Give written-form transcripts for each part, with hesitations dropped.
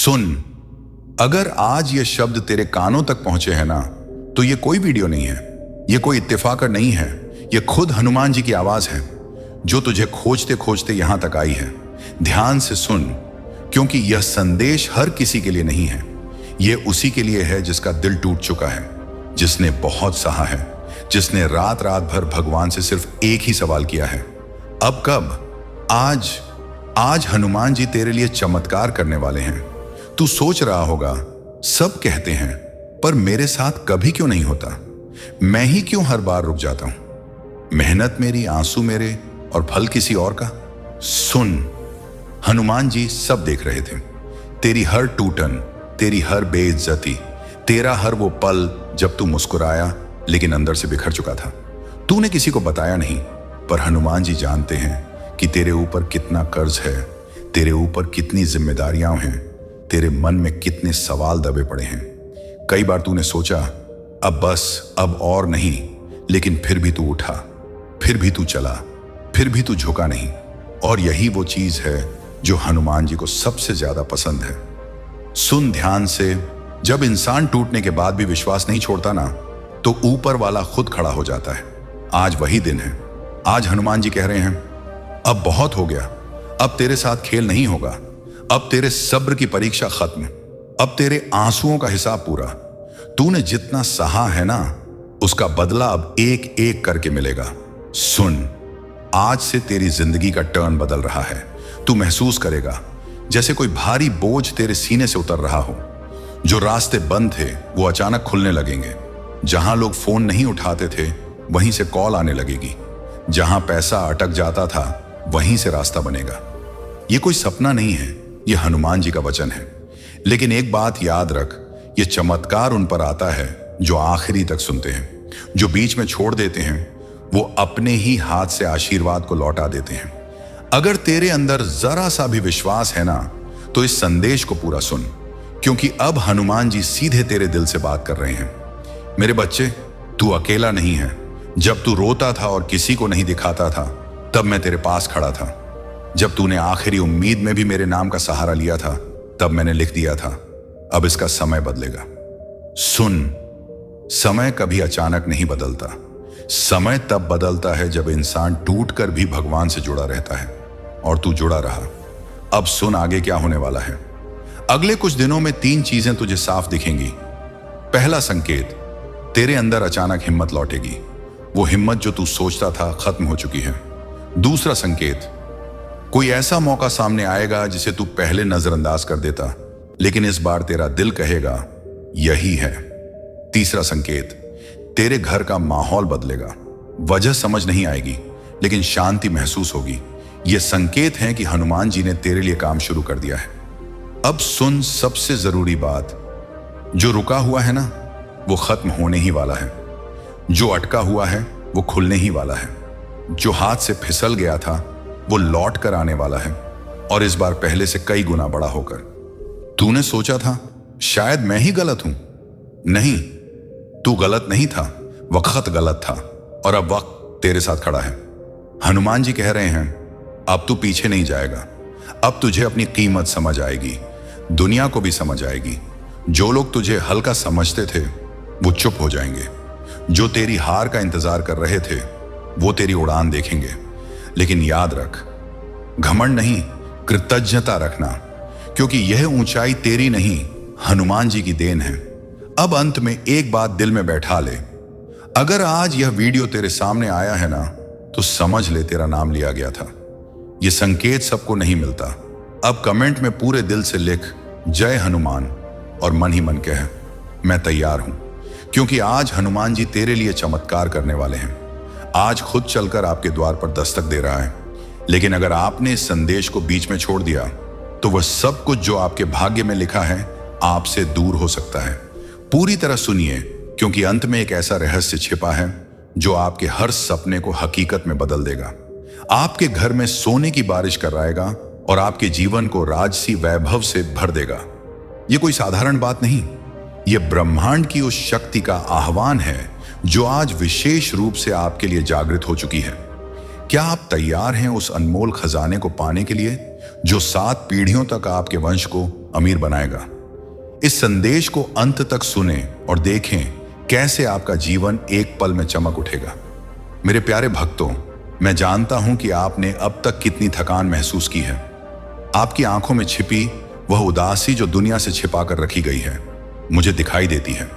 सुन, अगर आज ये शब्द तेरे कानों तक पहुंचे हैं ना, तो ये कोई वीडियो नहीं है, ये कोई इत्तेफाक नहीं है, ये खुद हनुमान जी की आवाज है जो तुझे खोजते खोजते यहां तक आई है। ध्यान से सुन, क्योंकि यह संदेश हर किसी के लिए नहीं है। यह उसी के लिए है जिसका दिल टूट चुका है, जिसने बहुत सहा है, जिसने रात रात भर भगवान से सिर्फ एक ही सवाल किया है, अब कब? आज हनुमान जी तेरे लिए चमत्कार करने वाले हैं। तू सोच रहा होगा, सब कहते हैं, पर मेरे साथ कभी क्यों नहीं होता? मैं ही क्यों हर बार रुक जाता हूं? मेहनत मेरी, आंसू मेरे और फल किसी और का। सुन, हनुमान जी सब देख रहे थे। तेरी हर टूटन, तेरी हर बेइज्जती, तेरा हर वो पल जब तू मुस्कुराया लेकिन अंदर से बिखर चुका था। तूने किसी को बताया नहीं, पर हनुमान जी जानते हैं कि तेरे ऊपर कितना कर्ज है, तेरे ऊपर कितनी जिम्मेदारियां हैं, तेरे मन में कितने सवाल दबे पड़े हैं। कई बार तूने सोचा, अब बस, अब और नहीं, लेकिन फिर भी तू उठा, फिर भी तू चला, फिर भी तू झुका नहीं। और यही वो चीज है जो हनुमान जी को सबसे ज्यादा पसंद है। सुन ध्यान से, जब इंसान टूटने के बाद भी विश्वास नहीं छोड़ता ना, तो ऊपर वाला खुद खड़ा हो जाता है। आज वही दिन है। आज हनुमान जी कह रहे हैं, अब बहुत हो गया, अब तेरे साथ खेल नहीं होगा, अब तेरे सब्र की परीक्षा खत्म, अब तेरे आंसुओं का हिसाब पूरा। तूने जितना सहा है ना, उसका बदला अब एक एक करके मिलेगा। सुन, आज से तेरी जिंदगी का टर्न बदल रहा है। तू महसूस करेगा जैसे कोई भारी बोझ तेरे सीने से उतर रहा हो। जो रास्ते बंद थे वो अचानक खुलने लगेंगे। जहां लोग फोन नहीं उठाते थे वहीं से कॉल आने लगेगी। जहां पैसा अटक जाता था वहीं से रास्ता बनेगा। ये कोई सपना नहीं है, ये हनुमान जी का वचन है। लेकिन एक बात याद रख, ये चमत्कार उन पर आता है जो आखिरी तक सुनते हैं। जो बीच में छोड़ देते हैं वो अपने ही हाथ से आशीर्वाद को लौटा देते हैं। अगर तेरे अंदर जरा सा भी विश्वास है ना, तो इस संदेश को पूरा सुन, क्योंकि अब हनुमान जी सीधे तेरे दिल से बात कर रहे हैं। मेरे बच्चे, तू अकेला नहीं है। जब तू रोता था और किसी को नहीं दिखाता था, तब मैं तेरे पास खड़ा था। जब तूने आखिरी उम्मीद में भी मेरे नाम का सहारा लिया था, तब मैंने लिख दिया था, अब इसका समय बदलेगा। सुन, समय कभी अचानक नहीं बदलता। समय तब बदलता है जब इंसान टूटकर भी भगवान से जुड़ा रहता है, और तू जुड़ा रहा। अब सुन आगे क्या होने वाला है। अगले कुछ दिनों में 3 चीजें तुझे साफ दिखेंगी। पहला संकेत, तेरे अंदर अचानक हिम्मत लौटेगी। वो हिम्मत जो तू सोचता था खत्म हो चुकी है। दूसरा संकेत, कोई ऐसा मौका सामने आएगा जिसे तू पहले नजरअंदाज कर देता, लेकिन इस बार तेरा दिल कहेगा यही है। तीसरा संकेत, तेरे घर का माहौल बदलेगा। वजह समझ नहीं आएगी, लेकिन शांति महसूस होगी। यह संकेत है कि हनुमान जी ने तेरे लिए काम शुरू कर दिया है। अब सुन सबसे जरूरी बात, जो रुका हुआ है ना, वो खत्म होने ही वाला है। जो अटका हुआ है वो खुलने ही वाला है। जो हाथ से फिसल गया था वो लौट कर आने वाला है, और इस बार पहले से कई गुना बड़ा होकर। तूने सोचा था शायद मैं ही गलत हूं। नहीं, तू गलत नहीं था, वक्त गलत था, और अब वक्त तेरे साथ खड़ा है। हनुमान जी कह रहे हैं, अब तू पीछे नहीं जाएगा। अब तुझे अपनी कीमत समझ आएगी, दुनिया को भी समझ आएगी। जो लोग तुझे हल्का समझते थे वो चुप हो जाएंगे। जो तेरी हार का इंतजार कर रहे थे वो तेरी उड़ान देखेंगे। लेकिन याद रख, घमंड नहीं, कृतज्ञता रखना, क्योंकि यह ऊंचाई तेरी नहीं, हनुमान जी की देन है। अब अंत में एक बात दिल में बैठा ले, अगर आज यह वीडियो तेरे सामने आया है ना, तो समझ ले तेरा नाम लिया गया था। यह संकेत सबको नहीं मिलता। अब कमेंट में पूरे दिल से लिख जय हनुमान, और मन ही मन कह मैं तैयार हूं, क्योंकि आज हनुमान जी तेरे लिए चमत्कार करने वाले हैं। आज खुद चलकर आपके द्वार पर दस्तक दे रहा है। लेकिन अगर आपने इस संदेश को बीच में छोड़ दिया, तो वह सब कुछ जो आपके भाग्य में लिखा है आपसे दूर हो सकता है। पूरी तरह सुनिए, क्योंकि अंत में एक ऐसा रहस्य छिपा है जो आपके हर सपने को हकीकत में बदल देगा, आपके घर में सोने की बारिश कराएगा और आपके जीवन को राजसी वैभव से भर देगा। यह कोई साधारण बात नहीं, यह ब्रह्मांड की उस शक्ति का आह्वान है जो आज विशेष रूप से आपके लिए जागृत हो चुकी है। क्या आप तैयार हैं उस अनमोल खजाने को पाने के लिए जो 7 पीढ़ियों तक आपके वंश को अमीर बनाएगा। इस संदेश को अंत तक सुने और देखें कैसे आपका जीवन एक पल में चमक उठेगा। मेरे प्यारे भक्तों, मैं जानता हूं कि आपने अब तक कितनी थकान महसूस की है। आपकी आंखों में छिपी वह उदासी जो दुनिया से छिपा कर रखी गई है मुझे दिखाई देती है।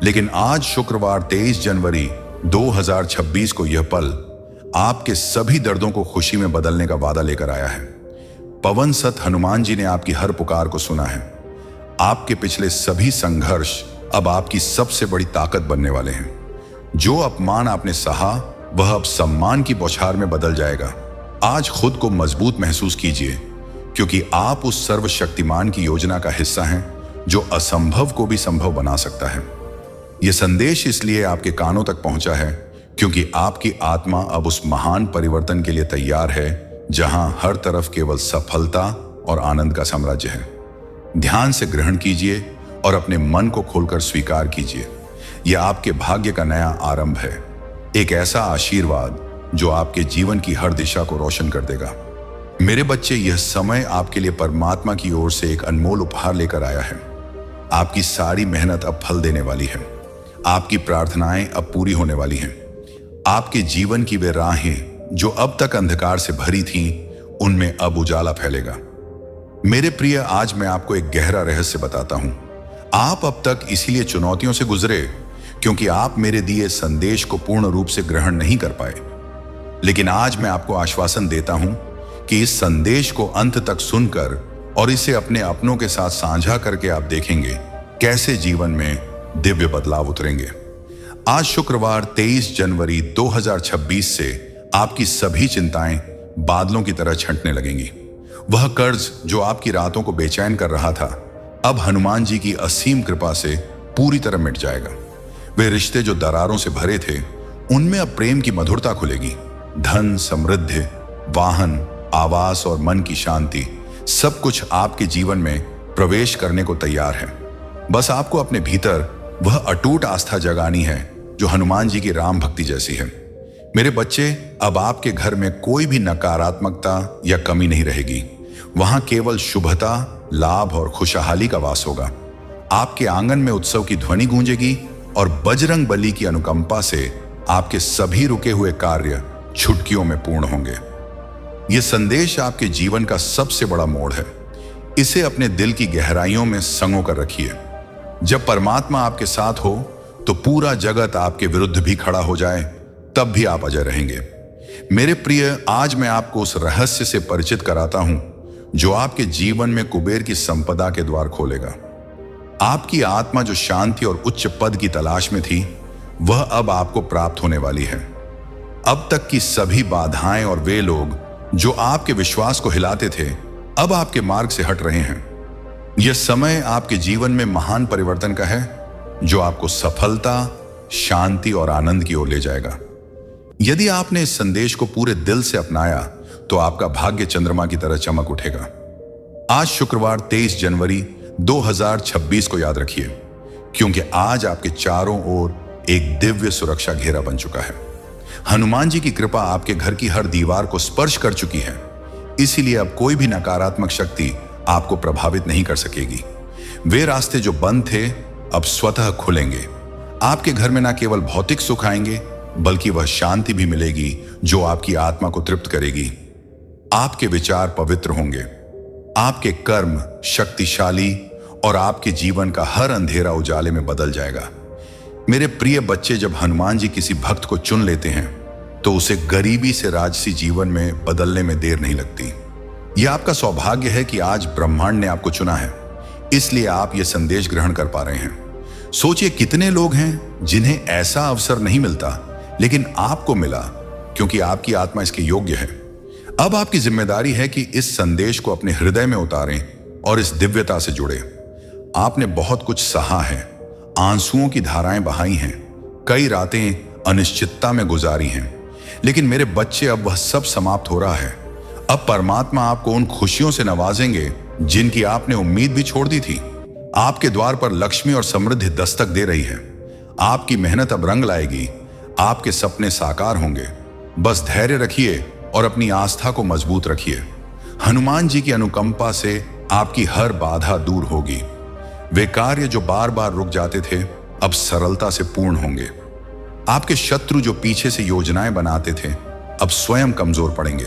लेकिन आज शुक्रवार 23 जनवरी 2026 को यह पल आपके सभी दर्दों को खुशी में बदलने का वादा लेकर आया है। पवन सत हनुमान जी ने आपकी हर पुकार को सुना है। आपके पिछले सभी संघर्ष अब आपकी सबसे बड़ी ताकत बनने वाले हैं। जो अपमान आपने सहा वह अब सम्मान की बौछार में बदल जाएगा। आज खुद को मजबूत महसूस कीजिए, क्योंकि आप उस सर्वशक्तिमान की योजना का हिस्सा हैं जो असंभव को भी संभव बना सकता है। यह संदेश इसलिए आपके कानों तक पहुंचा है क्योंकि आपकी आत्मा अब उस महान परिवर्तन के लिए तैयार है जहां हर तरफ केवल सफलता और आनंद का साम्राज्य है। ध्यान से ग्रहण कीजिए और अपने मन को खोलकर स्वीकार कीजिए। यह आपके भाग्य का नया आरंभ है, एक ऐसा आशीर्वाद जो आपके जीवन की हर दिशा को रोशन कर देगा। मेरे बच्चे, यह समय आपके लिए परमात्मा की ओर से एक अनमोल उपहार लेकर आया है। आपकी सारी मेहनत अब फल देने वाली है। आपकी प्रार्थनाएं अब पूरी होने वाली हैं। आपके जीवन की वे राहें जो अब तक अंधकार से भरी थीं, उनमें अब उजाला फैलेगा। मेरे प्रिय, आज मैं आपको एक गहरा रहस्य बताता हूं। आप अब तक इसीलिए चुनौतियों से गुजरे क्योंकि आप मेरे दिए संदेश को पूर्ण रूप से ग्रहण नहीं कर पाए। लेकिन आज मैं आपको आश्वासन देता हूं कि इस संदेश को अंत तक सुनकर और इसे अपने अपनों के साथ साझा करके आप देखेंगे कैसे जीवन में दिव्य बदलाव उतरेंगे। आज शुक्रवार 23 जनवरी 2026 से आपकी सभी चिंताएं बादलों की तरह छंटने लगेंगी। वह कर्ज जो आपकी रातों को बेचैन कर रहा था, अब हनुमान जी की असीम कृपा से पूरी तरह मिट जाएगा। वे रिश्ते जो दरारों से भरे थे, उनमें अब प्रेम की मधुरता खुलेगी। धन, समृद्धि, वाहन, आवास और मन की शांति, सब कुछ आपके जीवन में प्रवेश करने को तैयार है। बस आपको अपने भीतर वह अटूट आस्था जगानी है जो हनुमान जी की राम भक्ति जैसी है। मेरे बच्चे, अब आपके घर में कोई भी नकारात्मकता या कमी नहीं रहेगी। वहां केवल शुभता, लाभ और खुशहाली का वास होगा। आपके आंगन में उत्सव की ध्वनि गूंजेगी और बजरंग बली की अनुकंपा से आपके सभी रुके हुए कार्य छुटकियों में पूर्ण होंगे। यह संदेश आपके जीवन का सबसे बड़ा मोड़ है। इसे अपने दिल की गहराइयों में संगो कर रखिए। जब परमात्मा आपके साथ हो तो पूरा जगत आपके विरुद्ध भी खड़ा हो जाए, तब भी आप अजय रहेंगे। मेरे प्रिय, आज मैं आपको उस रहस्य से परिचित कराता हूं जो आपके जीवन में कुबेर की संपदा के द्वार खोलेगा। आपकी आत्मा जो शांति और उच्च पद की तलाश में थी, वह अब आपको प्राप्त होने वाली है। अब तक की सभी बाधाएं और वे लोग जो आपके विश्वास को हिलाते थे, अब आपके मार्ग से हट रहे हैं। यह समय आपके जीवन में महान परिवर्तन का है जो आपको सफलता, शांति और आनंद की ओर ले जाएगा। यदि आपने इस संदेश को पूरे दिल से अपनाया तो आपका भाग्य चंद्रमा की तरह चमक उठेगा। आज शुक्रवार 23 जनवरी 2026 को याद रखिए, क्योंकि आज आपके चारों ओर एक दिव्य सुरक्षा घेरा बन चुका है। हनुमान जी की कृपा आपके घर की हर दीवार को स्पर्श कर चुकी है, इसीलिए अब कोई भी नकारात्मक शक्ति आपको प्रभावित नहीं कर सकेगी। वे रास्ते जो बंद थे अब स्वतः खुलेंगे। आपके घर में न केवल भौतिक सुख आएंगे, बल्कि वह शांति भी मिलेगी जो आपकी आत्मा को तृप्त करेगी। आपके विचार पवित्र होंगे, आपके कर्म शक्तिशाली और आपके जीवन का हर अंधेरा उजाले में बदल जाएगा। मेरे प्रिय बच्चे, जब हनुमान जी किसी भक्त को चुन लेते हैं तो उसे गरीबी से राजसी जीवन में बदलने में देर नहीं लगती। यह आपका सौभाग्य है कि आज ब्रह्मांड ने आपको चुना है, इसलिए आप यह संदेश ग्रहण कर पा रहे हैं। सोचिए कितने लोग हैं जिन्हें ऐसा अवसर नहीं मिलता, लेकिन आपको मिला क्योंकि आपकी आत्मा इसके योग्य है। अब आपकी जिम्मेदारी है कि इस संदेश को अपने हृदय में उतारें और इस दिव्यता से जुड़े। आपने बहुत कुछ सहा है, आंसुओं की धाराएं बहाई हैं, कई रातें अनिश्चितता में गुजारी हैं, लेकिन मेरे बच्चे, अब वह सब समाप्त हो रहा है। अब परमात्मा आपको उन खुशियों से नवाजेंगे जिनकी आपने उम्मीद भी छोड़ दी थी। आपके द्वार पर लक्ष्मी और समृद्धि दस्तक दे रही है। आपकी मेहनत अब रंग लाएगी, आपके सपने साकार होंगे। बस धैर्य रखिए और अपनी आस्था को मजबूत रखिए। हनुमान जी की अनुकंपा से आपकी हर बाधा दूर होगी। वे कार्य जो बार बार रुक जाते थे अब सरलता से पूर्ण होंगे। आपके शत्रु जो पीछे से योजनाएं बनाते थे अब स्वयं कमजोर पड़ेंगे।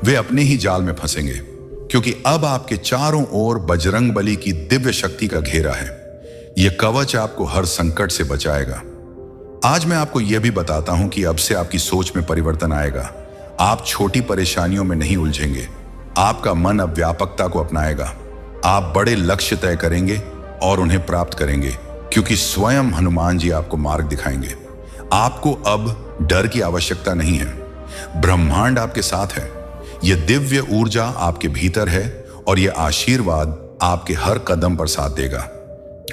वे अपने ही जाल में फंसेंगे, क्योंकि अब आपके चारों ओर बजरंग बली की दिव्य शक्ति का घेरा है। यह कवच आपको हर संकट से बचाएगा। आज मैं आपको यह भी बताता हूं कि अब से आपकी सोच में परिवर्तन आएगा। आप छोटी परेशानियों में नहीं उलझेंगे। आपका मन अब व्यापकता को अपनाएगा। आप बड़े लक्ष्य तय करेंगे और उन्हें प्राप्त करेंगे, क्योंकि स्वयं हनुमान जी आपको मार्ग दिखाएंगे। आपको अब डर की आवश्यकता नहीं है। ब्रह्मांड आपके साथ है। यह दिव्य ऊर्जा आपके भीतर है और यह आशीर्वाद आपके हर कदम पर साथ देगा।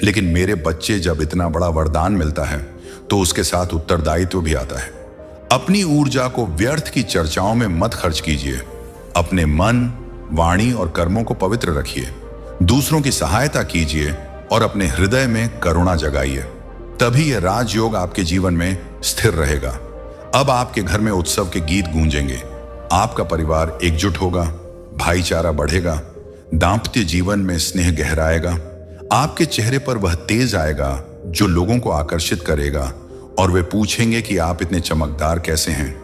लेकिन मेरे बच्चे, जब इतना बड़ा वरदान मिलता है तो उसके साथ उत्तरदायित्व भी आता है। अपनी ऊर्जा को व्यर्थ की चर्चाओं में मत खर्च कीजिए। अपने मन, वाणी और कर्मों को पवित्र रखिए। दूसरों की सहायता कीजिए और अपने हृदय में करुणा जगाइए। तभी यह राजयोग आपके जीवन में स्थिर रहेगा। अब आपके घर में उत्सव के गीत गूंजेंगे। आपका परिवार एकजुट होगा, भाईचारा बढ़ेगा, दांपत्य जीवन में स्नेह गहराएगा। आपके चेहरे पर वह तेज आएगा जो लोगों को आकर्षित करेगा और वे पूछेंगे कि आप इतने चमकदार कैसे हैं।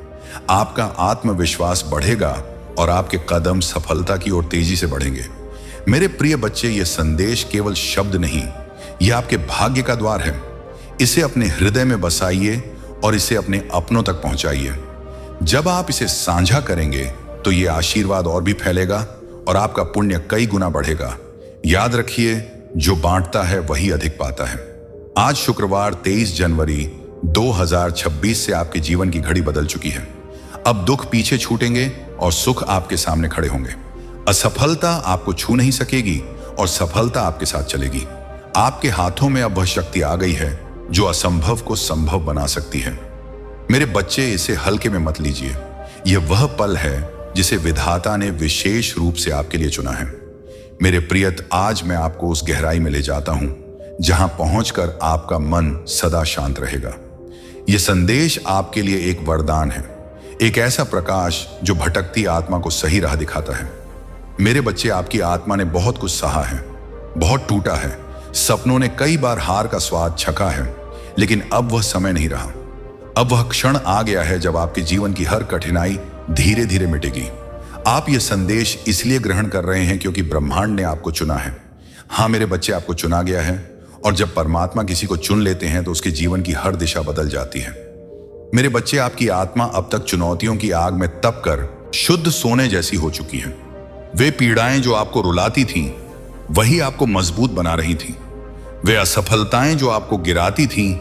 आपका आत्मविश्वास बढ़ेगा और आपके कदम सफलता की ओर तेजी से बढ़ेंगे। मेरे प्रिय बच्चे, यह संदेश केवल शब्द नहीं, यह आपके भाग्य का द्वार है। इसे अपने हृदय में बसाइए और इसे अपने अपनों तक पहुंचाइए। जब आप इसे साझा करेंगे तो यह आशीर्वाद और भी फैलेगा और आपका पुण्य कई गुना बढ़ेगा। याद रखिए, जो बांटता है वही अधिक पाता है। आज शुक्रवार 23 जनवरी 2026 से आपके जीवन की घड़ी बदल चुकी है। अब दुख पीछे छूटेंगे और सुख आपके सामने खड़े होंगे। असफलता आपको छू नहीं सकेगी और सफलता आपके साथ चलेगी। आपके हाथों में अब वह शक्ति आ गई है जो असंभव को संभव बना सकती है। मेरे बच्चे, इसे हल्के में मत लीजिए। यह वह पल है जिसे विधाता ने विशेष रूप से आपके लिए चुना है। मेरे प्रियत, आज मैं आपको उस गहराई में ले जाता हूं जहां पहुंचकर आपका मन सदा शांत रहेगा। यह संदेश आपके लिए एक वरदान है, एक ऐसा प्रकाश जो भटकती आत्मा को सही राह दिखाता है। मेरे बच्चे, आपकी आत्मा ने बहुत कुछ सहा है, बहुत टूटा है। सपनों ने कई बार हार का स्वाद चखा है, लेकिन अब वह समय नहीं रहा। अब वह क्षण आ गया है जब आपके जीवन की हर कठिनाई धीरे धीरे मिटेगी। आप यह संदेश इसलिए ग्रहण कर रहे हैं क्योंकि ब्रह्मांड ने आपको चुना है। हाँ मेरे बच्चे, आपको चुना गया है, और जब परमात्मा किसी को चुन लेते हैं तो उसके जीवन की हर दिशा बदल जाती है। मेरे बच्चे, आपकी आत्मा अब तक चुनौतियों की आग में तप कर शुद्ध सोने जैसी हो चुकी है। वे पीड़ाएं जो आपको रुलाती थीं, वही आपको मजबूत बना रही थीं। वे असफलताएं जो आपको गिराती थीं,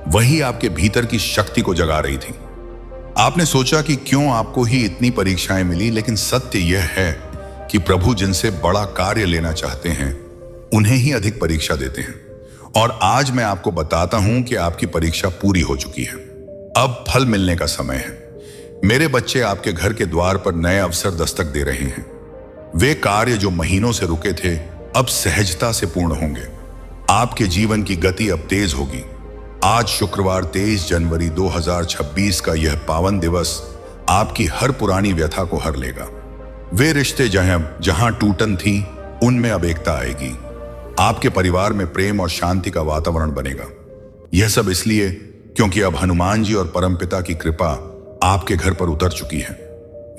वही आपके भीतर की शक्ति को जगा रही थीं। आपने सोचा कि क्यों आपको ही इतनी परीक्षाएं मिली, लेकिन सत्य यह है कि प्रभु जिनसे बड़ा कार्य लेना चाहते हैं उन्हें ही अधिक परीक्षा देते हैं। और आज मैं आपको बताता हूं कि आपकी परीक्षा पूरी हो चुकी है। अब फल मिलने का समय है। मेरे बच्चे, आपके घर के द्वार पर नए अवसर दस्तक दे रहे हैं। वे कार्य जो महीनों से रुके थे अब सहजता से पूर्ण होंगे। आपके जीवन की गति अब तेज होगी। आज शुक्रवार 23 जनवरी 2026 का यह पावन दिवस आपकी हर पुरानी व्यथा को हर लेगा। वे रिश्ते जहां टूटन थी, उनमें अब एकता आएगी। आपके परिवार में प्रेम और शांति का वातावरण बनेगा। यह सब इसलिए क्योंकि अब हनुमान जी और परमपिता की कृपा आपके घर पर उतर चुकी है।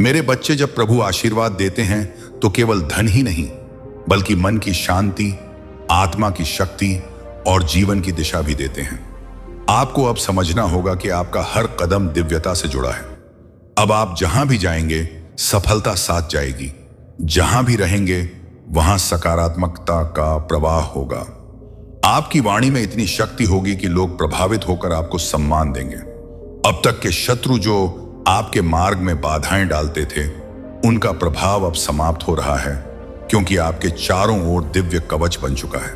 मेरे बच्चे, जब प्रभु आशीर्वाद देते हैं तो केवल धन ही नहीं, बल्कि मन की शांति, आत्मा की शक्ति और जीवन की दिशा भी देते हैं। आपको अब समझना होगा कि आपका हर कदम दिव्यता से जुड़ा है। अब आप जहां भी जाएंगे सफलता साथ जाएगी। जहां भी रहेंगे वहां सकारात्मकता का प्रवाह होगा। आपकी वाणी में इतनी शक्ति होगी कि लोग प्रभावित होकर आपको सम्मान देंगे। अब तक के शत्रु जो आपके मार्ग में बाधाएं डालते थे, उनका प्रभाव अब समाप्त हो रहा है, क्योंकि आपके चारों ओर दिव्य कवच बन चुका है।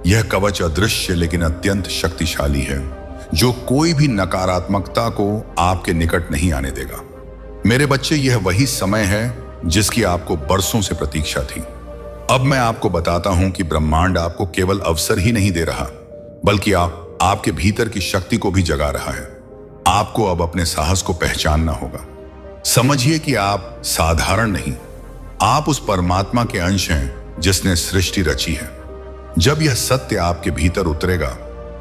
यह कवच अदृश्य लेकिन अत्यंत शक्तिशाली है, जो कोई भी नकारात्मकता को आपके निकट नहीं आने देगा। मेरे बच्चे, यह वही समय है जिसकी आपको बरसों से प्रतीक्षा थी। अब मैं आपको बताता हूं कि ब्रह्मांड आपको केवल अवसर ही नहीं दे रहा, बल्कि आपके भीतर की शक्ति को भी जगा रहा है। आपको अब अपने साहस को पहचानना होगा। समझिए कि आप साधारण नहीं, आप उस परमात्मा के अंश हैं जिसने सृष्टि रची है। जब यह सत्य आपके भीतर उतरेगा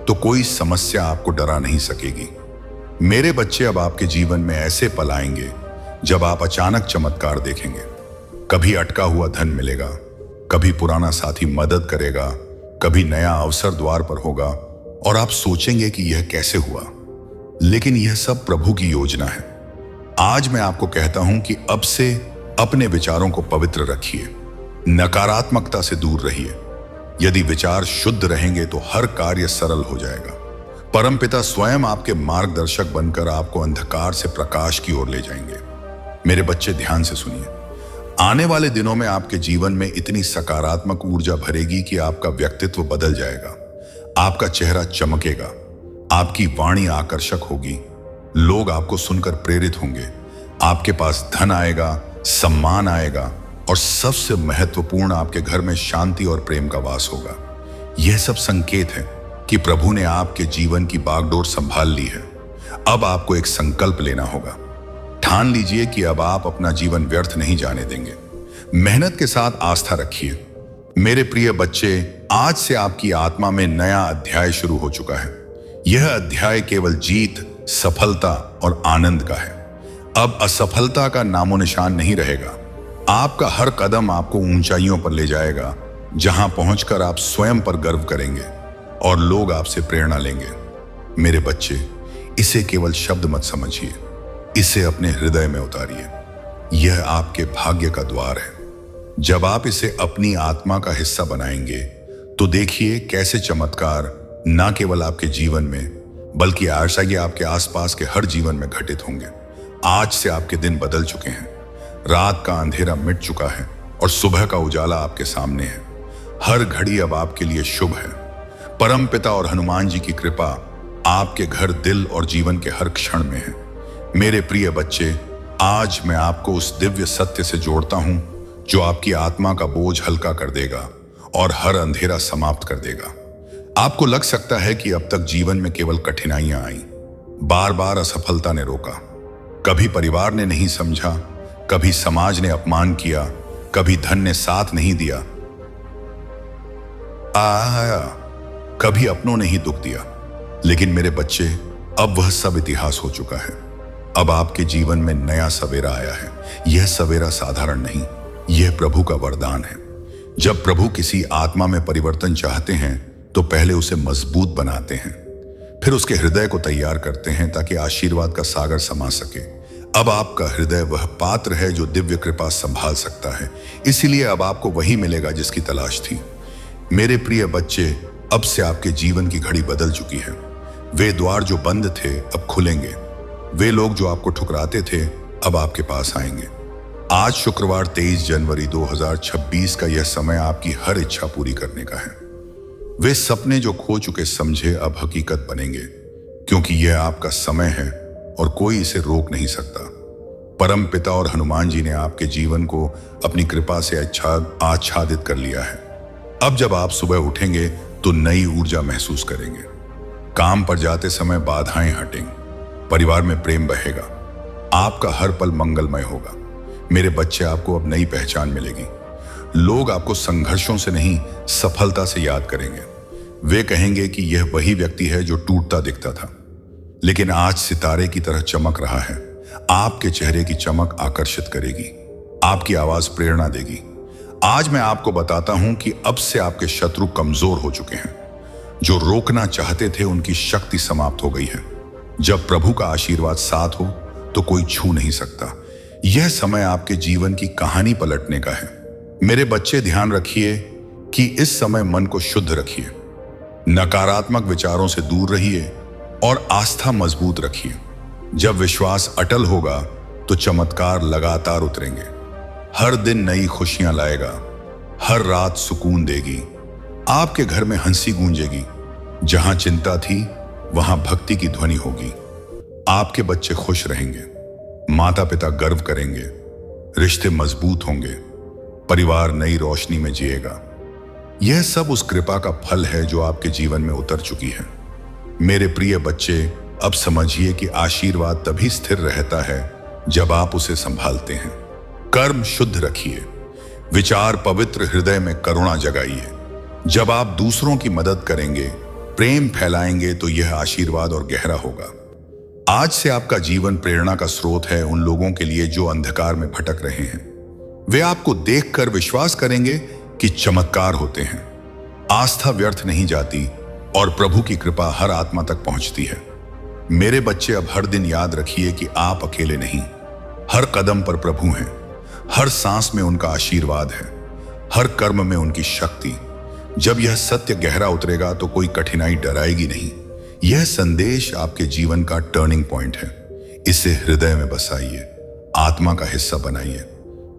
तो कोई समस्या आपको डरा नहीं सकेगी। मेरे बच्चे, अब आपके जीवन में ऐसे पल आएंगे जब आप अचानक चमत्कार देखेंगे। कभी अटका हुआ धन मिलेगा, कभी पुराना साथी मदद करेगा, कभी नया अवसर द्वार पर होगा और आप सोचेंगे कि यह कैसे हुआ, लेकिन यह सब प्रभु की योजना है। आज मैं आपको कहता हूं कि अब से अपने विचारों को पवित्र रखिए, नकारात्मकता से दूर रहिए। यदि विचार शुद्ध रहेंगे तो हर कार्य सरल हो जाएगा। परमपिता स्वयं आपके मार्गदर्शक बनकर आपको अंधकार से प्रकाश की ओर ले जाएंगे। मेरे बच्चे, ध्यान से सुनिए। आने वाले दिनों में आपके जीवन में इतनी सकारात्मक ऊर्जा भरेगी कि आपका व्यक्तित्व बदल जाएगा, आपका चेहरा चमकेगा, आपकी वाणी आकर्षक होगी, लोग आपको सुनकर प्रेरित होंगे, आपके पास धन आएगा, सम्मान आएगा और सबसे महत्वपूर्ण, आपके घर में शांति और प्रेम का वास होगा। यह सब संकेत है कि प्रभु ने आपके जीवन की बागडोर संभाल ली है। अब आपको एक संकल्प लेना होगा। ठान लीजिए कि अब आप अपना जीवन व्यर्थ नहीं जाने देंगे। मेहनत के साथ आस्था रखिए। मेरे प्रिय बच्चे, आज से आपकी आत्मा में नया अध्याय शुरू हो चुका है। यह अध्याय केवल जीत, सफलता और आनंद का है। अब असफलता का नामो निशान नहीं रहेगा। आपका हर कदम आपको ऊंचाइयों पर ले जाएगा, जहां पहुंचकर आप स्वयं पर गर्व करेंगे और लोग आपसे प्रेरणा लेंगे। मेरे बच्चे, इसे केवल शब्द मत समझिए, इसे अपने हृदय में उतारिए। यह आपके भाग्य का द्वार है। जब आप इसे अपनी आत्मा का हिस्सा बनाएंगे तो देखिए कैसे चमत्कार न केवल आपके जीवन में बल्कि आशा के आपके आसपास के हर जीवन में घटित होंगे। आज से आपके दिन बदल चुके हैं। रात का अंधेरा मिट चुका है और सुबह का उजाला आपके सामने है। हर घड़ी अब आपके लिए शुभ है। परम पिता और हनुमान जी की कृपा आपके घर, दिल और जीवन के हर क्षण में है। मेरे प्रिय बच्चे, आज मैं आपको उस दिव्य सत्य से जोड़ता हूं जो आपकी आत्मा का बोझ हल्का कर देगा और हर अंधेरा समाप्त कर देगा। आपको लग सकता है कि अब तक जीवन में केवल कठिनाइयां आई, बार बार असफलता ने रोका, कभी परिवार ने नहीं समझा, कभी समाज ने अपमान किया, कभी धन ने साथ नहीं दिया, कभी अपनों ने ही दुख दिया। लेकिन मेरे बच्चे, अब वह सब इतिहास हो चुका है। अब आपके जीवन में नया सवेरा आया है। यह सवेरा साधारण नहीं, यह प्रभु का वरदान है। जब प्रभु किसी आत्मा में परिवर्तन चाहते हैं तो पहले उसे मजबूत बनाते हैं, फिर उसके हृदय को तैयार करते हैं ताकि आशीर्वाद का सागर समा सके। अब आपका हृदय वह पात्र है जो दिव्य कृपा संभाल सकता है। इसीलिए अब आपको वही मिलेगा जिसकी तलाश थी। मेरे प्रिय बच्चे, अब से आपके जीवन की घड़ी बदल चुकी है। वे द्वार जो बंद थे अब खुलेंगे। वे लोग जो आपको ठुकराते थे अब आपके पास आएंगे। आज शुक्रवार 23 जनवरी 2026 का यह समय आपकी हर इच्छा पूरी करने का है। वे सपने जो खो चुके समझे अब हकीकत बनेंगे, क्योंकि यह आपका समय है और कोई इसे रोक नहीं सकता। परम पिता और हनुमान जी ने आपके जीवन को अपनी कृपा से आच्छादित कर लिया है। अब जब आप सुबह उठेंगे तो नई ऊर्जा महसूस करेंगे। काम पर जाते समय बाधाएं हटेंगी, परिवार में प्रेम बहेगा, आपका हर पल मंगलमय होगा। मेरे बच्चे, आपको अब नई पहचान मिलेगी। लोग आपको संघर्षों से नहीं, सफलता से याद करेंगे। वे कहेंगे कि यह वही व्यक्ति है जो टूटता दिखता था, लेकिन आज सितारे की तरह चमक रहा है। आपके चेहरे की चमक आकर्षित करेगी, आपकी आवाज प्रेरणा देगी। आज मैं आपको बताता हूं कि अब से आपके शत्रु कमजोर हो चुके हैं। जो रोकना चाहते थे उनकी शक्ति समाप्त हो गई है। जब प्रभु का आशीर्वाद साथ हो तो कोई छू नहीं सकता। यह समय आपके जीवन की कहानी पलटने का है। मेरे बच्चे, ध्यान रखिए कि इस समय मन को शुद्ध रखिए, नकारात्मक विचारों से दूर रहिए और आस्था मजबूत रखिए। जब विश्वास अटल होगा तो चमत्कार लगातार उतरेंगे। हर दिन नई खुशियां लाएगा, हर रात सुकून देगी। आपके घर में हंसी गूंजेगी, जहां चिंता थी वहां भक्ति की ध्वनि होगी। आपके बच्चे खुश रहेंगे, माता पिता गर्व करेंगे, रिश्ते मजबूत होंगे, परिवार नई रोशनी में जिएगा। यह सब उस कृपा का फल है जो आपके जीवन में उतर चुकी है। मेरे प्रिय बच्चे, अब समझिए कि आशीर्वाद तभी स्थिर रहता है जब आप उसे संभालते हैं। कर्म शुद्ध रखिए, विचार पवित्र हृदय में करुणा जगाइए। जब आप दूसरों की मदद करेंगे, प्रेम फैलाएंगे, तो यह आशीर्वाद और गहरा होगा। आज से आपका जीवन प्रेरणा का स्रोत है उन लोगों के लिए जो अंधकार में भटक रहे हैं। वे आपको देखकर विश्वास करेंगे कि चमत्कार होते हैं। आस्था व्यर्थ नहीं जाती और प्रभु की कृपा हर आत्मा तक पहुंचती है। मेरे बच्चे, अब हर दिन याद रखिए कि आप अकेले नहीं। हर कदम पर प्रभु हैं, हर सांस में उनका आशीर्वाद है, हर कर्म में उनकी शक्ति। जब यह सत्य गहरा उतरेगा तो कोई कठिनाई डराएगी नहीं। यह संदेश आपके जीवन का टर्निंग पॉइंट है। इसे हृदय में बसाइए, आत्मा का हिस्सा बनाइए।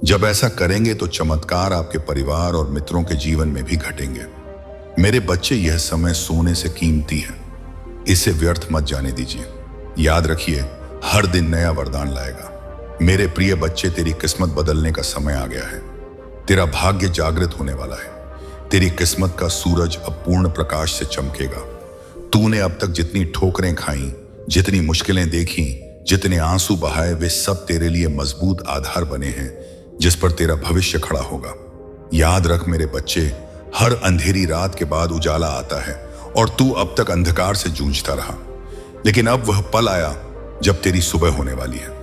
जब ऐसा करेंगे तो चमत्कार आपके परिवार और मित्रों के जीवन में भी घटेंगे। मेरे बच्चे, यह समय सोने से कीमती है। इसे व्यर्थ मत जाने दीजिए। याद रखिए, हर दिन नया वरदान लाएगा। मेरे प्रिय बच्चे, तेरी किस्मत बदलने का समय आ गया है। तेरा भाग्य जागृत होने वाला है। तेरी किस्मत का सूरज अब पूर्ण प्रकाश से चमकेगा। तूने अब तक जितनी ठोकरें खाई, जितनी मुश्किलें देखी, जितने आंसू बहाए, वे सब तेरे लिए मजबूत आधार बने हैं जिस पर तेरा भविष्य खड़ा होगा। याद रख मेरे बच्चे, हर अंधेरी रात के बाद उजाला आता है और तू अब तक अंधकार से जूझता रहा, लेकिन अब वह पल आया जब तेरी सुबह होने वाली है।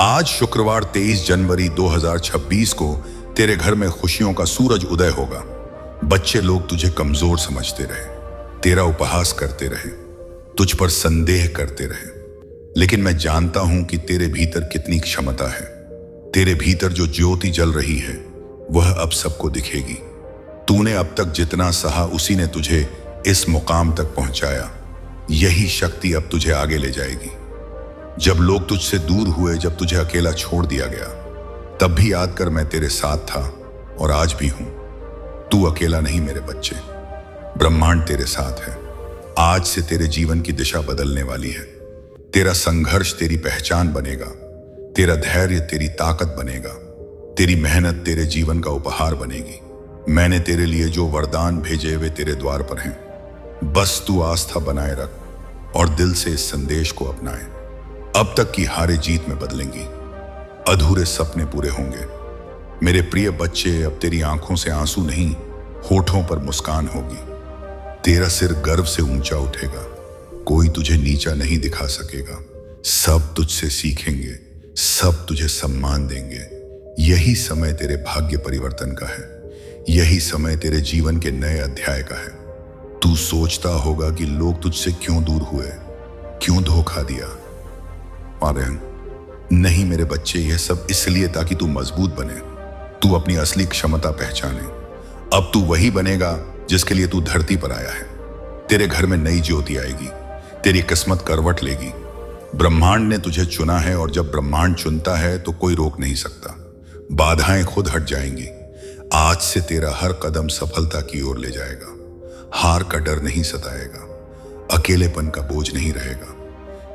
आज शुक्रवार 23 जनवरी 2026 को तेरे घर में खुशियों का सूरज उदय होगा। बच्चे लोग तुझे कमजोर समझते रहे, तेरा उपहास करते रहे, तुझ पर संदेह करते रहे, लेकिन मैं जानता हूं कि तेरे भीतर कितनी क्षमता है। तेरे भीतर जो ज्योति जल रही है वह अब सबको दिखेगी। तूने अब तक जितना सहा, उसी ने तुझे इस मुकाम तक पहुंचाया। यही शक्ति अब तुझे आगे ले जाएगी। जब लोग तुझसे दूर हुए, जब तुझे अकेला छोड़ दिया गया, तब भी याद कर मैं तेरे साथ था और आज भी हूं। तू अकेला नहीं मेरे बच्चे, ब्रह्मांड तेरे साथ है। आज से तेरे जीवन की दिशा बदलने वाली है। तेरा संघर्ष तेरी पहचान बनेगा, तेरा धैर्य तेरी ताकत बनेगा, तेरी मेहनत तेरे जीवन का उपहार बनेगी। मैंने तेरे लिए जो वरदान भेजे वे तेरे द्वार पर हैं। बस तू आस्था बनाए रख और दिल से इस संदेश को अपनाए। अब तक की हारे जीत में बदलेंगी, अधूरे सपने पूरे होंगे। मेरे प्रिय बच्चे, अब तेरी आंखों से आंसू नहीं, होठों पर मुस्कान होगी। तेरा सिर गर्व से ऊंचा उठेगा, कोई तुझे नीचा नहीं दिखा सकेगा। सब तुझसे सीखेंगे, सब तुझे सम्मान देंगे। यही समय तेरे भाग्य परिवर्तन का है। यही समय तेरे जीवन के नए अध्याय का है। तू सोचता होगा कि लोग तुझसे क्यों दूर हुए, क्यों धोखा दिया। अरे नहीं मेरे बच्चे, यह सब इसलिए ताकि तू मजबूत बने, तू अपनी असली क्षमता पहचाने। अब तू वही बनेगा जिसके लिए तू धरती पर आया है। तेरे घर में नई ज्योति आएगी, तेरी किस्मत करवट लेगी। ब्रह्मांड ने तुझे चुना है और जब ब्रह्मांड चुनता है तो कोई रोक नहीं सकता। बाधाएं खुद हट जाएंगी। आज से तेरा हर कदम सफलता की ओर ले जाएगा। हार का डर नहीं सताएगा, अकेलेपन का बोझ नहीं रहेगा।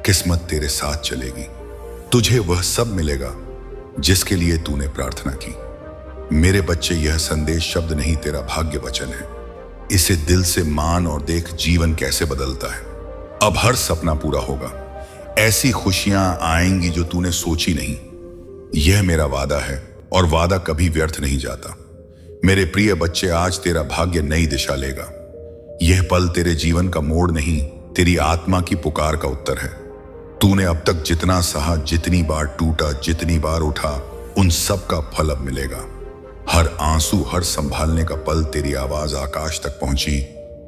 किस्मत तेरे साथ चलेगी। तुझे वह सब मिलेगा जिसके लिए तूने प्रार्थना की। मेरे बच्चे, यह संदेश शब्द नहीं, तेरा भाग्य वचन है। इसे दिल से मान और देख जीवन कैसे बदलता है। अब हर सपना पूरा होगा। ऐसी खुशियां आएंगी जो तूने सोची नहीं। यह मेरा वादा है और वादा कभी व्यर्थ नहीं जाता। मेरे प्रिय बच्चे, आज तेरा भाग्य नई दिशा लेगा। यह पल तेरे जीवन का मोड़ नहीं, तेरी आत्मा की पुकार का उत्तर है। तूने अब तक जितना सहा, जितनी बार टूटा, जितनी बार उठा, उन सब का फल अब मिलेगा। हर आंसू, हर संभालने का पल, तेरी आवाज आकाश तक पहुंची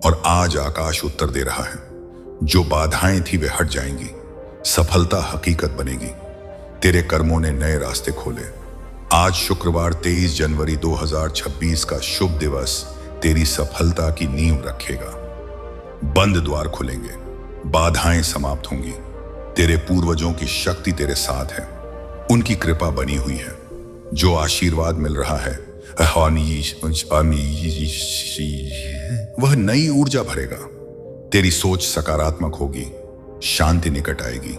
और आज आकाश उत्तर दे रहा है। जो बाधाएं थी वे हट जाएंगी, सफलता हकीकत बनेगी। तेरे कर्मों ने नए रास्ते खोले। आज शुक्रवार 23 जनवरी 2026 का शुभ दिवस तेरी सफलता की नींव रखेगा। बंद द्वार खुलेंगे, बाधाएं समाप्त होंगी। तेरे पूर्वजों की शक्ति तेरे साथ है, उनकी कृपा बनी हुई है। जो आशीर्वाद मिल रहा है वह नई ऊर्जा भरेगा। तेरी सोच सकारात्मक होगी, शांति निकट आएगी,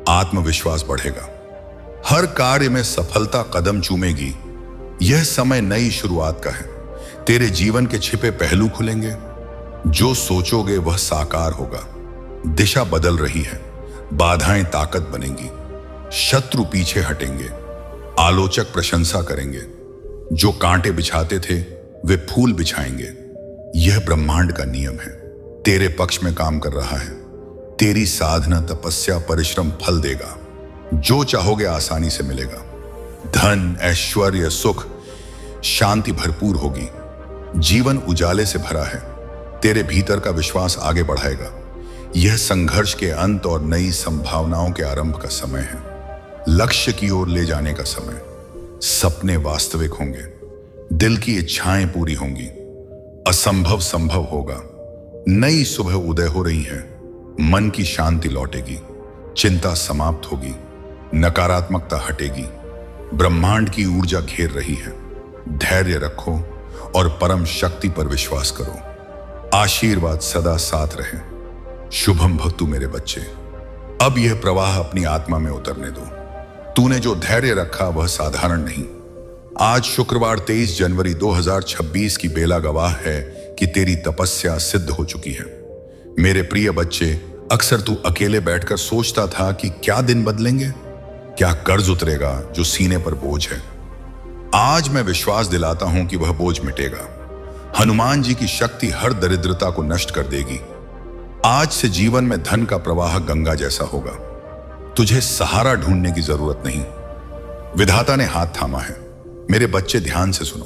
आत्मविश्वास बढ़ेगा। हर कार्य में सफलता कदम चूमेगी। यह समय नई शुरुआत का है। तेरे जीवन के छिपे पहलू खुलेंगे। जो सोचोगे वह साकार होगा। दिशा बदल रही है, बाधाएं ताकत बनेंगी, शत्रु पीछे हटेंगे, आलोचक प्रशंसा करेंगे। तेरी सोच सकारात्मक होगी, शांति निकट आएगी, आत्मविश्वास बढ़ेगा। हर कार्य में सफलता कदम चूमेगी। यह समय नई शुरुआत का है। तेरे जीवन के छिपे पहलू खुलेंगे। जो सोचोगे वह साकार होगा। दिशा बदल रही है, बाधाएं ताकत बनेंगी, जो कांटे बिछाते थे वे फूल बिछाएंगे। यह ब्रह्मांड का नियम है, तेरे पक्ष में काम कर रहा है। तेरी साधना, तपस्या, परिश्रम फल देगा। जो चाहोगे आसानी से मिलेगा। धन, ऐश्वर्य, सुख, शांति भरपूर होगी। जीवन उजाले से भरा है। तेरे भीतर का विश्वास आगे बढ़ाएगा। यह संघर्ष के अंत और नई संभावनाओं के आरंभ का समय है। लक्ष्य की ओर ले जाने का समय। सपने वास्तविक होंगे। दिल की इच्छाएं पूरी होंगी। असंभव संभव होगा। नई सुबह उदय हो रही है। मन की शांति लौटेगी। चिंता समाप्त होगी। नकारात्मकता हटेगी। ब्रह्मांड की ऊर्जा घेर रही है। धैर्य रखो और परम शक्ति पर विश्वास करो। आशीर्वाद सदा साथ रहे। शुभम भक्तु मेरे बच्चे। अब यह प्रवाह अपनी आत्मा में उतरने दो। तूने जो धैर्य रखा वह साधारण नहीं। आज शुक्रवार 23 जनवरी 2026 की बेला गवाह है कि तेरी तपस्या सिद्ध हो चुकी है। मेरे प्रिय बच्चे, अक्सर तू अकेले बैठकर सोचता था कि क्या दिन बदलेंगे, क्या कर्ज उतरेगा जो सीने पर बोझ है। आज मैं विश्वास दिलाता हूं कि वह बोझ मिटेगा। हनुमान जी की शक्ति हर दरिद्रता को नष्ट कर देगी। आज से जीवन में धन का प्रवाह गंगा जैसा होगा। तुझे सहारा ढूंढने की जरूरत नहीं, विधाता ने हाथ थामा है। मेरे बच्चे ध्यान से सुनो।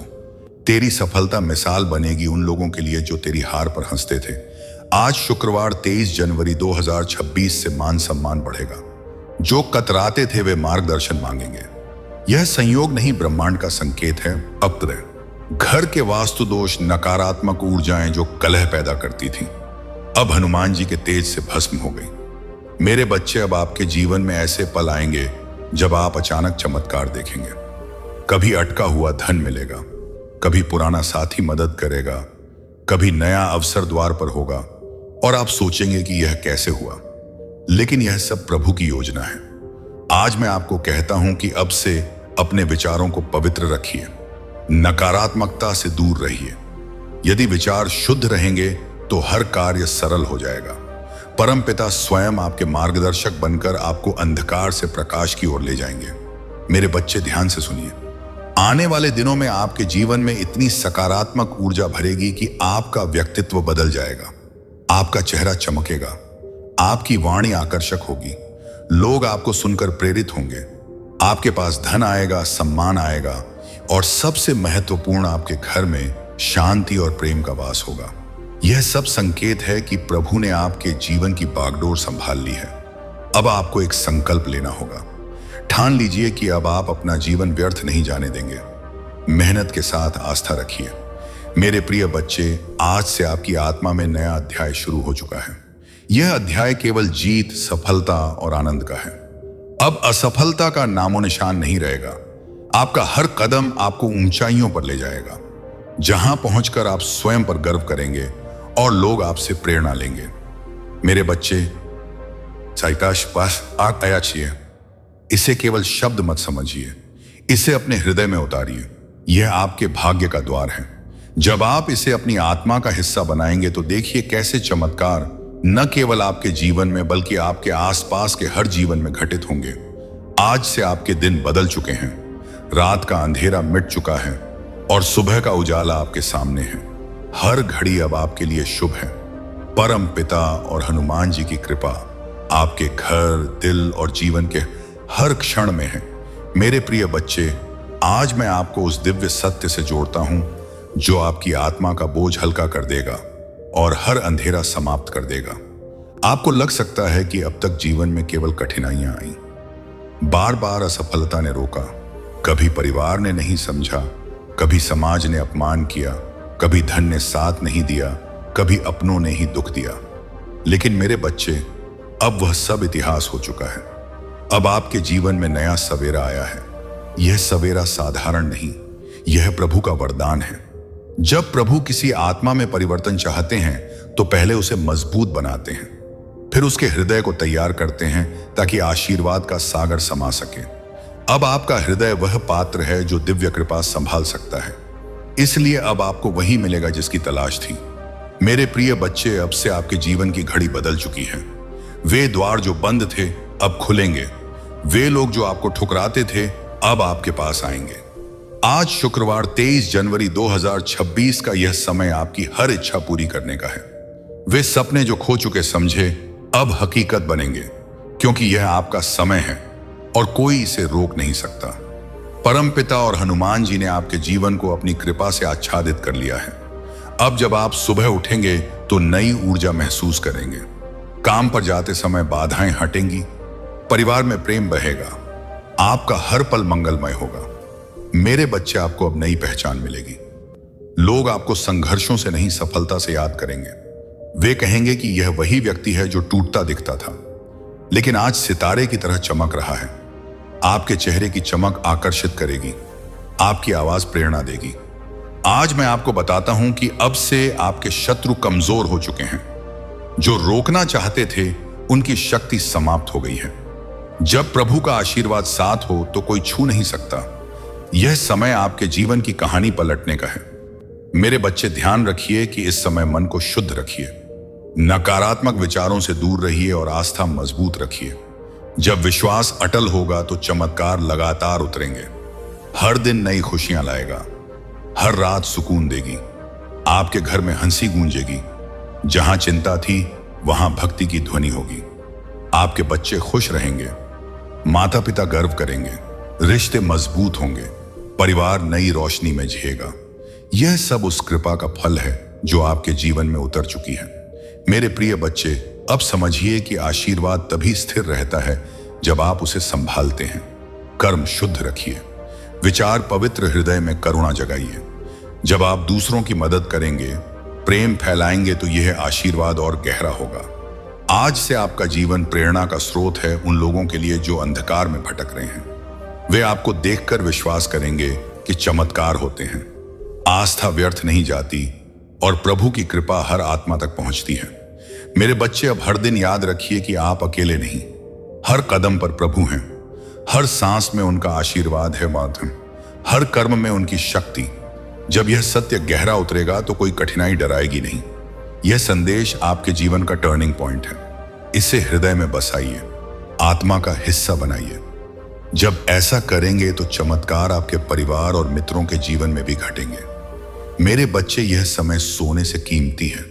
तेरी सफलता मिसाल बनेगी उन लोगों के लिए जो तेरी हार पर हंसते थे। आज शुक्रवार 23 जनवरी 2026 से मान सम्मान बढ़ेगा। जो कतराते थे वे मार्गदर्शन मांगेंगे। यह संयोग नहीं, ब्रह्मांड का संकेत है। अपत्रय, घर के वास्तु दोष, नकारात्मक ऊर्जाएं जो कलह पैदा करती थीं, अब हनुमान जी के तेज से भस्म हो गई। मेरे बच्चे, अब आपके जीवन में ऐसे पल आएंगे जब आप अचानक चमत्कार देखेंगे। कभी अटका हुआ धन मिलेगा, कभी पुराना साथी मदद करेगा, कभी नया अवसर द्वार पर होगा और आप सोचेंगे कि यह कैसे हुआ, लेकिन यह सब प्रभु की योजना है। आज मैं आपको कहता हूं कि अब से अपने विचारों को पवित्र रखिए। नकारात्मकता से दूर रहिए। यदि विचार शुद्ध रहेंगे तो हर कार्य सरल हो जाएगा। परमपिता स्वयं आपके मार्गदर्शक बनकर आपको अंधकार से प्रकाश की ओर ले जाएंगे। मेरे बच्चे ध्यान से सुनिए। आने वाले दिनों में आपके जीवन में इतनी सकारात्मक ऊर्जा भरेगी कि आपका व्यक्तित्व बदल जाएगा। आपका चेहरा चमकेगा। आपकी वाणी आकर्षक होगी। लोग आपको सुनकर प्रेरित होंगे। आपके पास धन आएगा, सम्मान आएगा और सबसे महत्वपूर्ण, आपके घर में शांति और प्रेम का वास होगा। यह सब संकेत है कि प्रभु ने आपके जीवन की बागडोर संभाल ली है। अब आपको एक संकल्प लेना होगा। ठान लीजिए कि अब आप अपना जीवन व्यर्थ नहीं जाने देंगे। मेहनत के साथ आस्था रखिए। मेरे प्रिय बच्चे, आज से आपकी आत्मा में नया अध्याय शुरू हो चुका है। यह अध्याय केवल जीत, सफलता और आनंद का है। अब असफलता का नामो निशान नहीं रहेगा। आपका हर कदम आपको ऊंचाइयों पर ले जाएगा, जहां पहुंचकर आप स्वयं पर गर्व करेंगे और लोग आपसे प्रेरणा लेंगे। मेरे बच्चे, साइकाश पास आग आया छिए। इसे केवल शब्द मत समझिए, इसे अपने हृदय में उतारिए। यह आपके भाग्य का द्वार है। जब आप इसे अपनी आत्मा का हिस्सा बनाएंगे तो देखिए कैसे चमत्कार न केवल आपके जीवन में बल्कि आपके आसपास के हर जीवन में घटित होंगे। आज से आपके दिन बदल चुके हैं। रात का अंधेरा मिट चुका है और सुबह का उजाला आपके सामने है। हर घड़ी अब आपके लिए शुभ है। परम पिता और हनुमान जी की कृपा आपके घर, दिल और जीवन के हर क्षण में है। मेरे प्रिय बच्चे, आज मैं आपको उस दिव्य सत्य से जोड़ता हूं जो आपकी आत्मा का बोझ हल्का कर देगा और हर अंधेरा समाप्त कर देगा। आपको लग सकता है कि अब तक जीवन में केवल कठिनाइयां आई, बार बार असफलता ने रोका, कभी परिवार ने नहीं समझा, कभी समाज ने अपमान किया, कभी धन ने साथ नहीं दिया, कभी अपनों ने ही दुख दिया। लेकिन मेरे बच्चे, अब वह सब इतिहास हो चुका है। अब आपके जीवन में नया सवेरा आया है। यह सवेरा साधारण नहीं, यह प्रभु का वरदान है। जब प्रभु किसी आत्मा में परिवर्तन चाहते हैं तो पहले उसे मजबूत बनाते हैं, फिर उसके हृदय को तैयार करते हैं ताकि आशीर्वाद का सागर समा सके। अब आपका हृदय वह पात्र है जो दिव्य कृपा संभाल सकता है। इसलिए अब आपको वही मिलेगा जिसकी तलाश थी। मेरे प्रिय बच्चे, अब से आपके जीवन की घड़ी बदल चुकी है। वे द्वार जो बंद थे अब खुलेंगे। वे लोग जो आपको ठुकराते थे अब आपके पास आएंगे। आज शुक्रवार 23 जनवरी 2026 का यह समय आपकी हर इच्छा पूरी करने का है। वे सपने जो खो चुके समझे अब हकीकत बनेंगे, क्योंकि यह आपका समय है और कोई इसे रोक नहीं सकता। परमपिता और हनुमान जी ने आपके जीवन को अपनी कृपा से आच्छादित कर लिया है। अब जब आप सुबह उठेंगे तो नई ऊर्जा महसूस करेंगे। काम पर जाते समय बाधाएं हटेंगी, परिवार में प्रेम बहेगा, आपका हर पल मंगलमय होगा। मेरे बच्चे, आपको अब नई पहचान मिलेगी। लोग आपको संघर्षों से नहीं, सफलता से याद करेंगे। वे कहेंगे कि यह वही व्यक्ति है जो टूटता दिखता था, लेकिन आज सितारे की तरह चमक रहा है। आपके चेहरे की चमक आकर्षित करेगी, आपकी आवाज प्रेरणा देगी। आज मैं आपको बताता हूं कि अब से आपके शत्रु कमजोर हो चुके हैं। जो रोकना चाहते थे, उनकी शक्ति समाप्त हो गई है। जब प्रभु का आशीर्वाद साथ हो तो कोई छू नहीं सकता। यह समय आपके जीवन की कहानी पलटने का है। मेरे बच्चे, ध्यान रखिए कि इस समय मन को शुद्ध रखिए, नकारात्मक विचारों से दूर रहिए और आस्था मजबूत रखिए। जब विश्वास अटल होगा तो चमत्कार लगातार उतरेंगे। हर दिन नई खुशियां लाएगा, हर रात सुकून देगी। आपके घर में हंसी गूंजेगी, जहां चिंता थी वहां भक्ति की ध्वनि होगी। आपके बच्चे खुश रहेंगे, माता पिता गर्व करेंगे, रिश्ते मजबूत होंगे, परिवार नई रोशनी में जिएगा। यह सब उस कृपा का फल है जो आपके जीवन में उतर चुकी है। मेरे प्रिय बच्चे, अब समझिए कि आशीर्वाद तभी स्थिर रहता है जब आप उसे संभालते हैं। कर्म शुद्ध रखिए, विचार पवित्र, हृदय में करुणा जगाइए। जब आप दूसरों की मदद करेंगे, प्रेम फैलाएंगे तो यह आशीर्वाद और गहरा होगा। आज से आपका जीवन प्रेरणा का स्रोत है उन लोगों के लिए जो अंधकार में भटक रहे हैं। वे आपको देखकर विश्वास करेंगे कि चमत्कार होते हैं। आस्था व्यर्थ नहीं जाती और प्रभु की कृपा हर आत्मा तक पहुंचती है। मेरे बच्चे, अब हर दिन याद रखिए कि आप अकेले नहीं। हर कदम पर प्रभु हैं, हर सांस में उनका आशीर्वाद है माध्यम, हर कर्म में उनकी शक्ति। जब यह सत्य गहरा उतरेगा तो कोई कठिनाई डराएगी नहीं। यह संदेश आपके जीवन का टर्निंग पॉइंट है। इसे हृदय में बसाइए, आत्मा का हिस्सा बनाइए। जब ऐसा करेंगे तो चमत्कार आपके परिवार और मित्रों के जीवन में भी घटेंगे। मेरे बच्चे, यह समय सोने से कीमती है,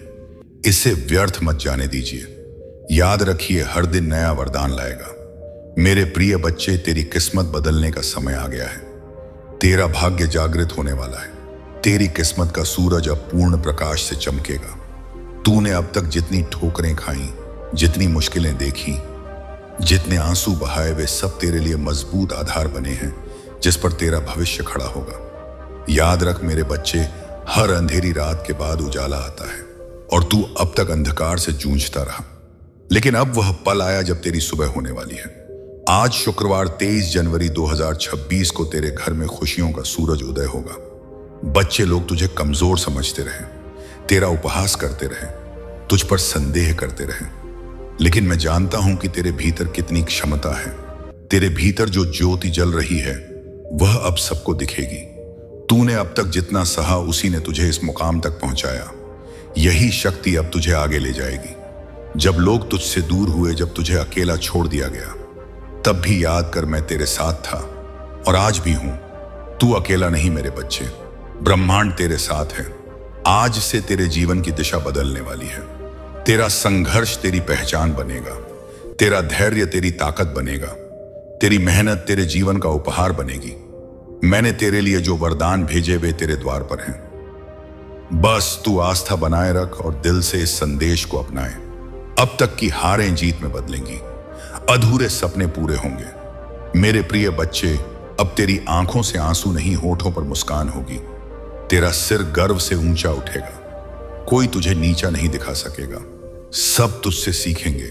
इसे व्यर्थ मत जाने दीजिए। याद रखिए, हर दिन नया वरदान लाएगा। मेरे प्रिय बच्चे, तेरी किस्मत बदलने का समय आ गया है। तेरा भाग्य जागृत होने वाला है। तेरी किस्मत का सूरज अब पूर्ण प्रकाश से चमकेगा। तूने अब तक जितनी ठोकरें खाई, जितनी मुश्किलें देखी, जितने आंसू बहाए, वे सब तेरे लिए मजबूत आधार बने हैं जिस पर तेरा भविष्य खड़ा होगा। याद रख मेरे बच्चे, हर अंधेरी रात के बाद उजाला आता है और तू अब तक अंधकार से जूझता रहा, लेकिन अब वह पल आया जब तेरी सुबह होने वाली है। आज शुक्रवार 23 जनवरी 2026 को तेरे घर में खुशियों का सूरज उदय होगा। बच्चे लोग तुझे कमजोर समझते रहे, तेरा उपहास करते रहे, तुझ पर संदेह करते रहे, लेकिन मैं जानता हूं कि तेरे भीतर कितनी क्षमता है। तेरे भीतर जो ज्योति जल रही है वह अब सबको दिखेगी। तूने अब तक जितना सहा, उसी ने तुझे इस मुकाम तक पहुंचाया। यही शक्ति अब तुझे आगे ले जाएगी। जब लोग तुझसे दूर हुए, जब तुझे अकेला छोड़ दिया गया, तब भी याद कर मैं तेरे साथ था और आज भी हूं। तू अकेला नहीं मेरे बच्चे, ब्रह्मांड तेरे साथ है। आज से तेरे जीवन की दिशा बदलने वाली है। तेरा संघर्ष तेरी पहचान बनेगा, तेरा धैर्य तेरी ताकत बनेगा, तेरी मेहनत तेरे जीवन का उपहार बनेगी। मैंने तेरे लिए जो वरदान भेजे वे तेरे द्वार पर हैं। बस तू आस्था बनाए रख और दिल से इस संदेश को अपनाए। अब तक की हारें जीत में बदलेंगी, अधूरे सपने पूरे होंगे। मेरे प्रिय बच्चे, अब तेरी आंखों से आंसू नहीं, होठों पर मुस्कान होगी। तेरा सिर गर्व से ऊंचा उठेगा, कोई तुझे नीचा नहीं दिखा सकेगा। सब तुझसे सीखेंगे,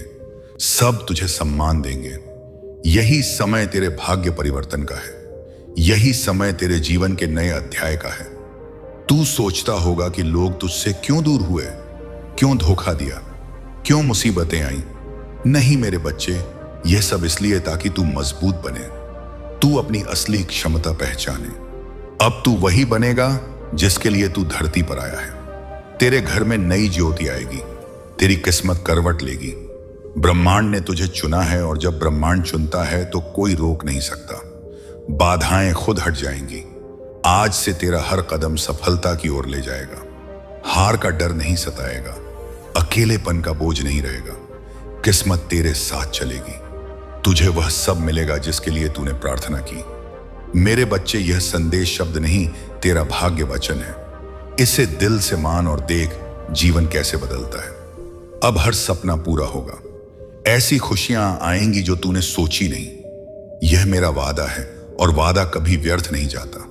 सब तुझे सम्मान देंगे। यही समय तेरे भाग्य परिवर्तन का है। यही समय तेरे जीवन के नए अध्याय का है। तू सोचता होगा कि लोग तुझसे क्यों दूर हुए, क्यों धोखा दिया, क्यों मुसीबतें आई। नहीं मेरे बच्चे, यह सब इसलिए ताकि तू मजबूत बने, तू अपनी असली क्षमता पहचाने। अब तू वही बनेगा जिसके लिए तू धरती पर आया है। तेरे घर में नई ज्योति आएगी, तेरी किस्मत करवट लेगी। ब्रह्मांड ने तुझे चुना है और जब ब्रह्मांड चुनता है तो कोई रोक नहीं सकता। बाधाएं खुद हट जाएंगी, आज से तेरा हर कदम सफलता की ओर ले जाएगा। हार का डर नहीं सताएगा, अकेलेपन का बोझ नहीं रहेगा। किस्मत तेरे साथ चलेगी। तुझे वह सब मिलेगा जिसके लिए तूने प्रार्थना की। मेरे बच्चे, यह संदेश शब्द नहीं, तेरा भाग्य वचन है। इसे दिल से मान और देख जीवन कैसे बदलता है। अब हर सपना पूरा होगा। ऐसी खुशियां आएंगी जो तूने सोची नहीं। यह मेरा वादा है और वादा कभी व्यर्थ नहीं जाता।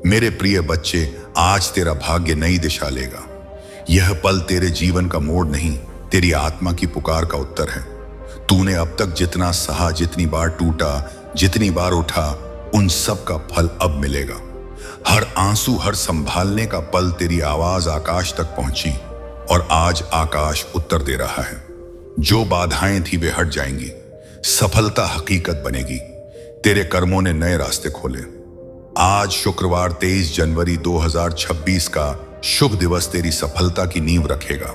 मेरे प्रिय बच्चे, आज तेरा भाग्य नई दिशा लेगा। यह पल तेरे जीवन का मोड़ नहीं, तेरी आत्मा की पुकार का उत्तर है। तूने अब तक जितना सहा, जितनी बार टूटा, जितनी बार उठा, उन सब का फल अब मिलेगा। हर आंसू, हर संभालने का पल तेरी आवाज आकाश तक पहुंची और आज आकाश उत्तर दे रहा है। जो बाधाएं थी वे हट जाएंगी। सफलता हकीकत बनेगी। तेरे कर्मों ने नए रास्ते खोले। आज शुक्रवार 23 जनवरी 2026 का शुभ दिवस तेरी सफलता की नींव रखेगा।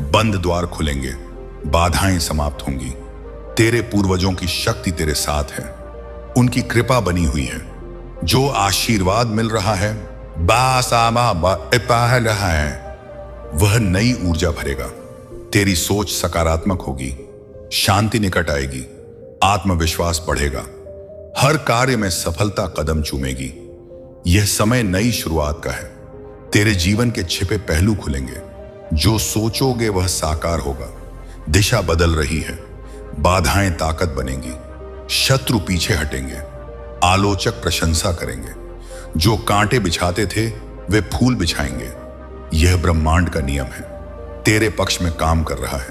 बंद द्वार खुलेंगे, बाधाएं समाप्त होंगी। तेरे पूर्वजों की शक्ति तेरे साथ है, उनकी कृपा बनी हुई है। जो आशीर्वाद मिल रहा है, रहा है, वह नई ऊर्जा भरेगा। तेरी सोच सकारात्मक होगी, शांति निकट आएगी, आत्मविश्वास बढ़ेगा। हर कार्य में सफलता कदम चूमेगी। यह समय नई शुरुआत का है। तेरे जीवन के छिपे पहलू खुलेंगे। जो सोचोगे वह साकार होगा। दिशा बदल रही है। बाधाएं ताकत बनेंगी। शत्रु पीछे हटेंगे। आलोचक प्रशंसा करेंगे। जो कांटे बिछाते थे वे फूल बिछाएंगे। यह ब्रह्मांड का नियम है, तेरे पक्ष में काम कर रहा है।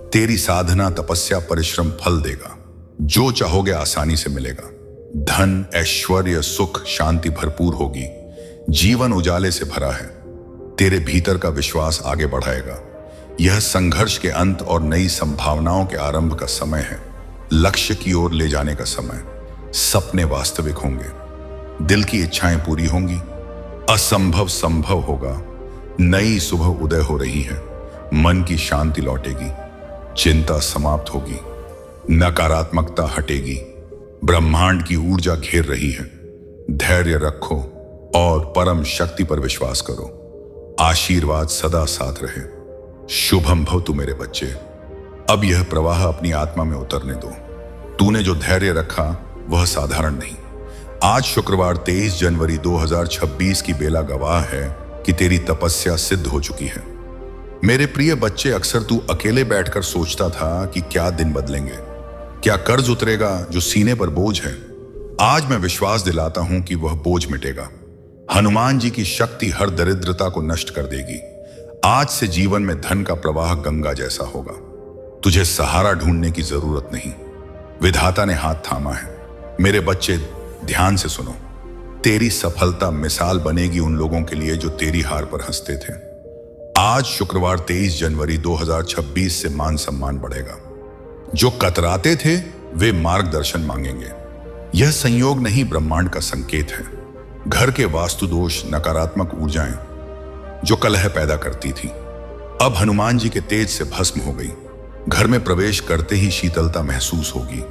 तेरी साधना, तपस्या, परिश्रम फल देगा। जो चाहोगे आसानी से मिलेगा। धन, ऐश्वर्य, सुख, शांति भरपूर होगी। जीवन उजाले से भरा है। तेरे भीतर का विश्वास आगे बढ़ाएगा। यह संघर्ष के अंत और नई संभावनाओं के आरंभ का समय है। लक्ष्य की ओर ले जाने का समय। सपने वास्तविक होंगे। दिल की इच्छाएं पूरी होंगी। असंभव संभव होगा। नई सुबह उदय हो रही है। मन की शांति लौटेगी। चिंता समाप्त होगी। नकारात्मकता हटेगी। ब्रह्मांड की ऊर्जा घेर रही है। धैर्य रखो और परम शक्ति पर विश्वास करो। आशीर्वाद सदा साथ रहे। शुभम भवतु मेरे बच्चे। अब यह प्रवाह अपनी आत्मा में उतरने दो। तूने जो धैर्य रखा वह साधारण नहीं। आज शुक्रवार 23 जनवरी 2026 की बेला गवाह है कि तेरी तपस्या सिद्ध हो चुकी है। मेरे प्रिय बच्चे, अक्सर तू अकेले बैठकर सोचता था कि क्या दिन बदलेंगे, क्या कर्ज उतरेगा जो सीने पर बोझ है। आज मैं विश्वास दिलाता हूं कि वह बोझ मिटेगा। हनुमान जी की शक्ति हर दरिद्रता को नष्ट कर देगी। आज से जीवन में धन का प्रवाह गंगा जैसा होगा। तुझे सहारा ढूंढने की जरूरत नहीं, विधाता ने हाथ थामा है। मेरे बच्चे, ध्यान से सुनो। तेरी सफलता मिसाल बनेगी उन लोगों के लिए जो तेरी हार पर हंसते थे। आज शुक्रवार 23 जनवरी 2026 से मान सम्मान बढ़ेगा। जो कतराते थे वे मार्गदर्शन मांगेंगे। यह संयोग नहीं, ब्रह्मांड का संकेत है। घर के वास्तु दोष, नकारात्मक ऊर्जाएं जो कलह पैदा करती थी, अब हनुमान जी के तेज से भस्म हो गई। घर में प्रवेश करते ही शीतलता महसूस होगी।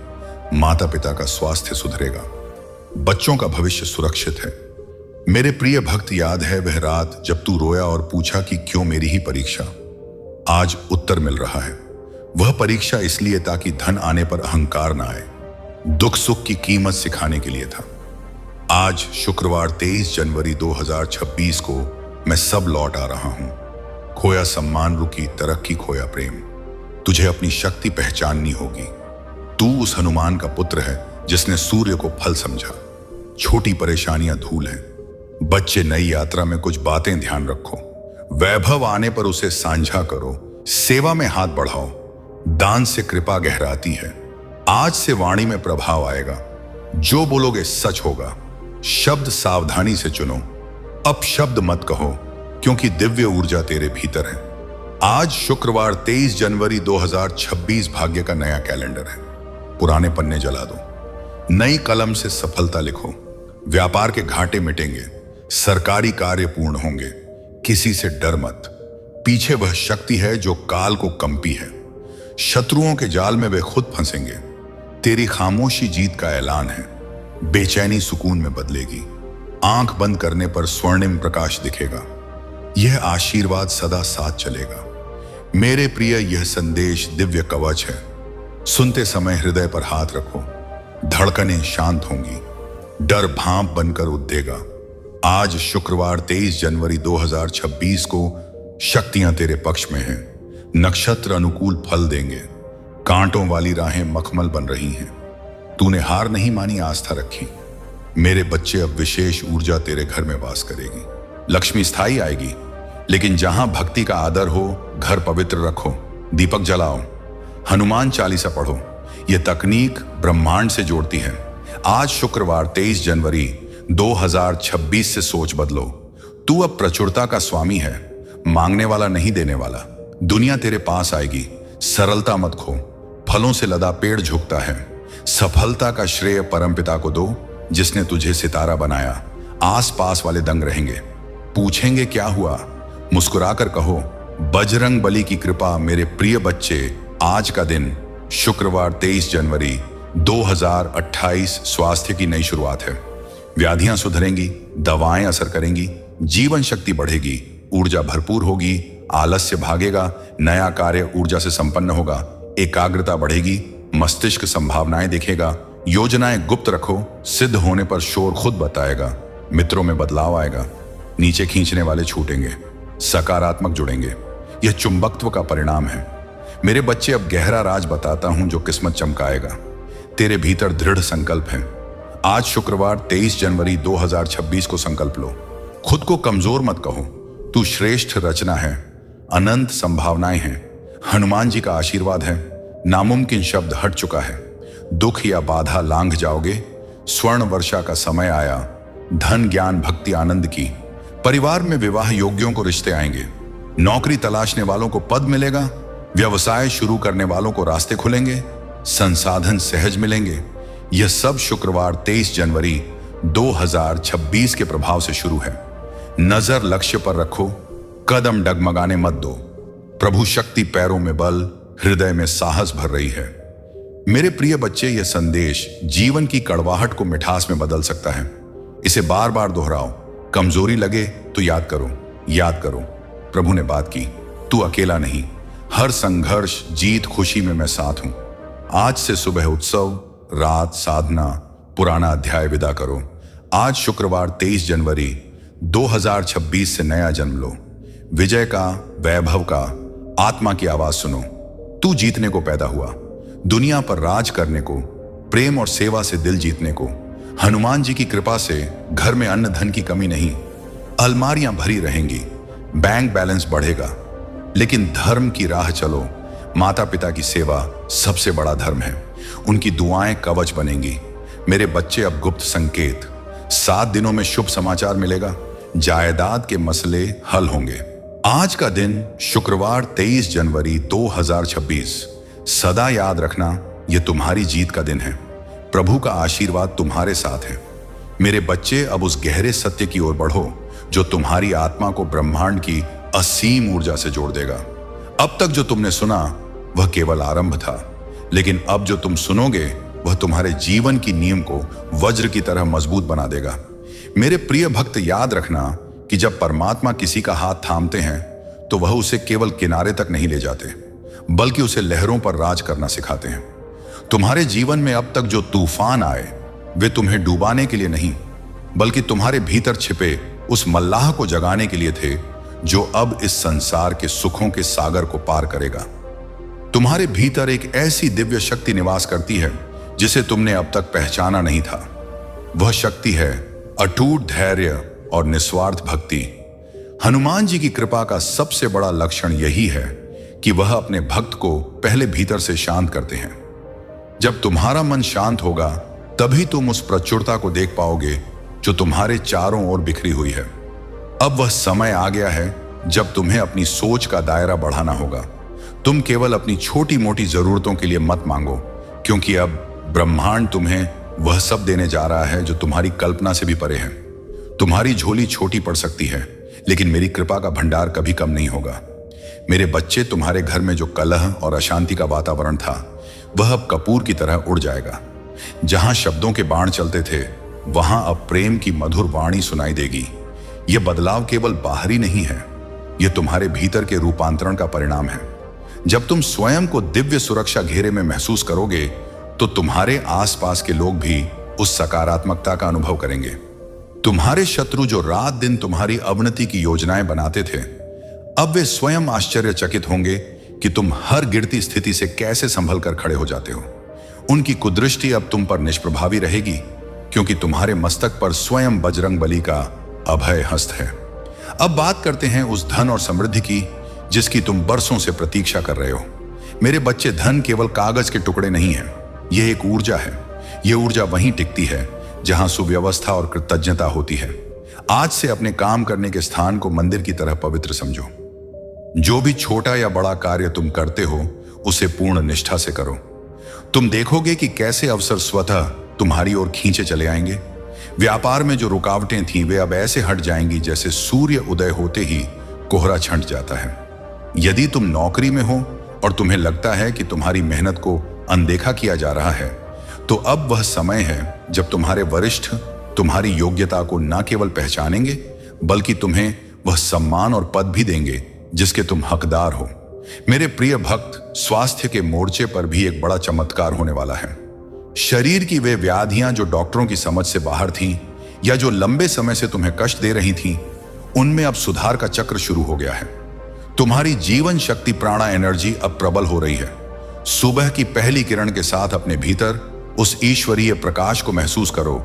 माता पिता का स्वास्थ्य सुधरेगा। बच्चों का भविष्य सुरक्षित है। मेरे प्रिय भक्त, याद है वह रात जब तू रोया और पूछा कि क्यों मेरी ही परीक्षा? आज उत्तर मिल रहा है। वह परीक्षा इसलिए ताकि धन आने पर अहंकार ना आए। दुख सुख की कीमत सिखाने के लिए था। आज शुक्रवार 23 जनवरी 2026 को मैं सब लौट आ रहा हूं। खोया सम्मान रुकी, तरक्की खोया प्रेम। तुझे अपनी शक्ति पहचाननी होगी। तू उस हनुमान का पुत्र है जिसने सूर्य को फल समझा। छोटी परेशानियां धूल हैं। बच्चे, नई यात्रा में कुछ बातें ध्यान रखो। वैभव आने पर उसे साझा करो। सेवा में हाथ बढ़ाओ। दान से कृपा गहराती है। आज से वाणी में प्रभाव आएगा। जो बोलोगे सच होगा। शब्द सावधानी से चुनो। अब शब्द मत कहो, क्योंकि दिव्य ऊर्जा तेरे भीतर है। आज शुक्रवार 23 जनवरी 2026 भाग्य का नया कैलेंडर है। पुराने पन्ने जला दो। नई कलम से सफलता लिखो। व्यापार के घाटे मिटेंगे। सरकारी कार्य पूर्ण होंगे। किसी से डर मत। पीछे वह शक्ति है जो काल को कंपी है। शत्रुओं के जाल में वे खुद फंसेंगे। तेरी खामोशी जीत का ऐलान है। बेचैनी सुकून में बदलेगी। आंख बंद करने पर स्वर्णिम प्रकाश दिखेगा। यह आशीर्वाद सदा साथ चलेगा। मेरे प्रिय, यह संदेश दिव्य कवच है। सुनते समय हृदय पर हाथ रखो। धड़कनें शांत होंगी, डर भांप बनकर उठेगा। आज शुक्रवार 23 जनवरी 2026 को शक्तियां तेरे पक्ष में हैं। नक्षत्र अनुकूल फल देंगे। कांटों वाली राहें मखमल बन रही हैं। तूने हार नहीं मानी, आस्था रखी। मेरे बच्चे, अब विशेष ऊर्जा तेरे घर में वास करेगी। लक्ष्मी स्थायी आएगी, लेकिन जहां भक्ति का आदर हो, घर पवित्र रखो, दीपक जलाओ, हनुमान चालीसा पढ़ो। यह तकनीक ब्रह्मांड से जोड़ती है। आज शुक्रवार 23 जनवरी 2026 से सोच बदलो। तू अब प्रचुरता का स्वामी है, मांगने वाला नहीं, देने वाला। दुनिया तेरे पास आएगी। सरलता मत खो। फलों से लदा पेड़ झुकता है। सफलता का श्रेय परमपिता को दो, जिसने तुझे सितारा बनाया। आसपास वाले दंग रहेंगे, पूछेंगे क्या हुआ। मुस्कुराकर कहो, बजरंग बली की कृपा। मेरे प्रिय बच्चे, आज का दिन शुक्रवार 23 जनवरी 2028 स्वास्थ्य की नई शुरुआत है। व्याधियां सुधरेंगी, दवाएं असर करेंगी, जीवन शक्ति बढ़ेगी, ऊर्जा भरपूर होगी, आलस्य भागेगा, नया कार्य ऊर्जा से संपन्न होगा, एकाग्रता बढ़ेगी, मस्तिष्क संभावनाएं देखेगा। योजनाएं गुप्त रखो, सिद्ध होने पर शोर खुद बताएगा। मित्रों में बदलाव आएगा, नीचे खींचने वाले छूटेंगे, सकारात्मक जुड़ेंगे। यह चुंबकत्व का परिणाम है। मेरे बच्चे, अब गहरा राज बताता हूं जो किस्मत चमकाएगा। तेरे भीतर दृढ़ संकल्प है। आज शुक्रवार 23 जनवरी 2026 को संकल्प लो। खुद को कमजोर मत कहो। तू श्रेष्ठ रचना है, अनंत संभावनाएं हैं। हनुमान जी का आशीर्वाद है। नामुमकिन शब्द हट चुका है। दुख या बाधा लांघ जाओगे। स्वर्ण वर्षा का समय आया। धन, ज्ञान, भक्ति, आनंद की। परिवार में विवाह योग्यों को रिश्ते आएंगे। नौकरी तलाशने वालों को पद मिलेगा। व्यवसाय शुरू करने वालों को रास्ते खुलेंगे। संसाधन सहज मिलेंगे। यह सब शुक्रवार 23 जनवरी 2026 के प्रभाव से शुरू है। नजर लक्ष्य पर रखो, कदम डगमगाने मत दो। प्रभु शक्ति पैरों में बल, हृदय में साहस भर रही है। मेरे प्रिय बच्चे, यह संदेश जीवन की कड़वाहट को मिठास में बदल सकता है। इसे बार बार दोहराओ। कमजोरी लगे तो याद करो, याद करो, प्रभु ने बात की। तू अकेला नहीं। हर संघर्ष, जीत, खुशी में मैं साथ हूं। आज से सुबह उत्सव, रात साधना, पुराना अध्याय विदा करो। आज शुक्रवार 23 जनवरी 2026 से नया जन्म लो। विजय का, वैभव का, आत्मा की आवाज सुनो। तू जीतने को पैदा हुआ, दुनिया पर राज करने को, प्रेम और सेवा से दिल जीतने को। हनुमान जी की कृपा से घर में अन्न धन की कमी नहीं। अलमारियां भरी रहेंगी, बैंक बैलेंस बढ़ेगा। लेकिन धर्म की राह चलो। माता पिता की सेवा सबसे बड़ा धर्म है। उनकी दुआएं कवच बनेंगी। मेरे बच्चे, अब गुप्त संकेत। 7 दिनों में शुभ समाचार मिलेगा। जायदाद के मसले हल होंगे। आज का दिन शुक्रवार 23 जनवरी 2026। सदा याद रखना, यह तुम्हारी जीत का दिन है। प्रभु का आशीर्वाद तुम्हारे साथ है। मेरे बच्चे, अब उस गहरे सत्य की ओर बढ़ो जो तुम्हारी आत्मा को ब्रह्मांड की असीम ऊर्जा से जोड़ देगा। अब तक जो तुमने सुना वह केवल आरंभ था, लेकिन अब जो तुम सुनोगे वह तुम्हारे जीवन की नींव को वज्र की तरह मजबूत बना देगा। मेरे प्रिय भक्त, याद रखना कि जब परमात्मा किसी का हाथ थामते हैं तो वह उसे केवल किनारे तक नहीं ले जाते, बल्कि उसे लहरों पर राज करना सिखाते हैं। तुम्हारे जीवन में अब तक जो तूफान आए वे तुम्हें डुबाने के लिए नहीं, बल्कि तुम्हारे भीतर छिपे उस मल्लाह को जगाने के लिए थे जो अब इस संसार के सुखों के सागर को पार करेगा। तुम्हारे भीतर एक ऐसी दिव्य शक्ति निवास करती है जिसे तुमने अब तक पहचाना नहीं था। वह शक्ति है अटूट धैर्य और निस्वार्थ भक्ति। हनुमान जी की कृपा का सबसे बड़ा लक्षण यही है कि वह अपने भक्त को पहले भीतर से शांत करते हैं। जब तुम्हारा मन शांत होगा तभी तुम उस प्रचुरता को देख पाओगे जो तुम्हारे चारों ओर बिखरी हुई है। अब वह समय आ गया है जब तुम्हें अपनी सोच का दायरा बढ़ाना होगा। तुम केवल अपनी छोटी मोटी जरूरतों के लिए मत मांगो, क्योंकि अब ब्रह्मांड तुम्हें वह सब देने जा रहा है जो तुम्हारी कल्पना से भी परे है। तुम्हारी झोली छोटी पड़ सकती है, लेकिन मेरी कृपा का भंडार कभी कम नहीं होगा। मेरे बच्चे, तुम्हारे घर में जो कलह और अशांति का वातावरण था वह अब कपूर की तरह उड़ जाएगा। जहां शब्दों के बाण चलते थे वहां अब प्रेम की मधुर वाणी सुनाई देगी। यह बदलाव केवल बाहरी नहीं है, यह तुम्हारे भीतर के रूपांतरण का परिणाम है। जब तुम स्वयं को दिव्य सुरक्षा घेरे में महसूस करोगे तो तुम्हारे आसपास के लोग भी उस सकारात्मकता का अनुभव करेंगे। तुम्हारे शत्रु जो रात दिन तुम्हारी अवनति की योजनाएं बनाते थे, अब वे स्वयं आश्चर्यचकित होंगे कि तुम हर गिरती स्थिति से कैसे संभल कर खड़े हो जाते हो। उनकी कुदृष्टि अब तुम पर निष्प्रभावी रहेगी, क्योंकि तुम्हारे मस्तक पर स्वयं बजरंग बली का अभय हस्त है। अब बात करते हैं उस धन और समृद्धि की जिसकी तुम बरसों से प्रतीक्षा कर रहे हो। मेरे बच्चे, धन केवल कागज के टुकड़े नहीं है, यह एक ऊर्जा है। यह ऊर्जा वहीं टिकती है जहां सुव्यवस्था और कृतज्ञता होती है। आज से अपने काम करने के स्थान को मंदिर की तरह पवित्र समझो। जो भी छोटा या बड़ा कार्य तुम करते हो उसे पूर्ण निष्ठा से करो। तुम देखोगे कि कैसे अवसर स्वतः तुम्हारी ओर खींचे चले आएंगे। व्यापार में जो रुकावटें थीं वे अब ऐसे हट जाएंगी जैसे सूर्य उदय होते ही कोहरा छंट जाता है। यदि तुम नौकरी में हो और तुम्हें लगता है कि तुम्हारी मेहनत को अनदेखा किया जा रहा है, तो अब वह समय है जब तुम्हारे वरिष्ठ तुम्हारी योग्यता को न केवल पहचानेंगे बल्कि तुम्हें वह सम्मान और पद भी देंगे जिसके तुम हकदार हो। मेरे प्रिय भक्त, स्वास्थ्य के मोर्चे पर भी एक बड़ा चमत्कार होने वाला है। शरीर की वे व्याधियां जो डॉक्टरों की समझ से बाहर थीं या जो लंबे समय से तुम्हें कष्ट दे रही थीं, उनमें अब सुधार का चक्र शुरू हो गया है। तुम्हारी जीवन शक्ति प्राणा एनर्जी अब प्रबल हो रही है। सुबह की पहली किरण के साथ अपने भीतर उस ईश्वरीय प्रकाश को महसूस करो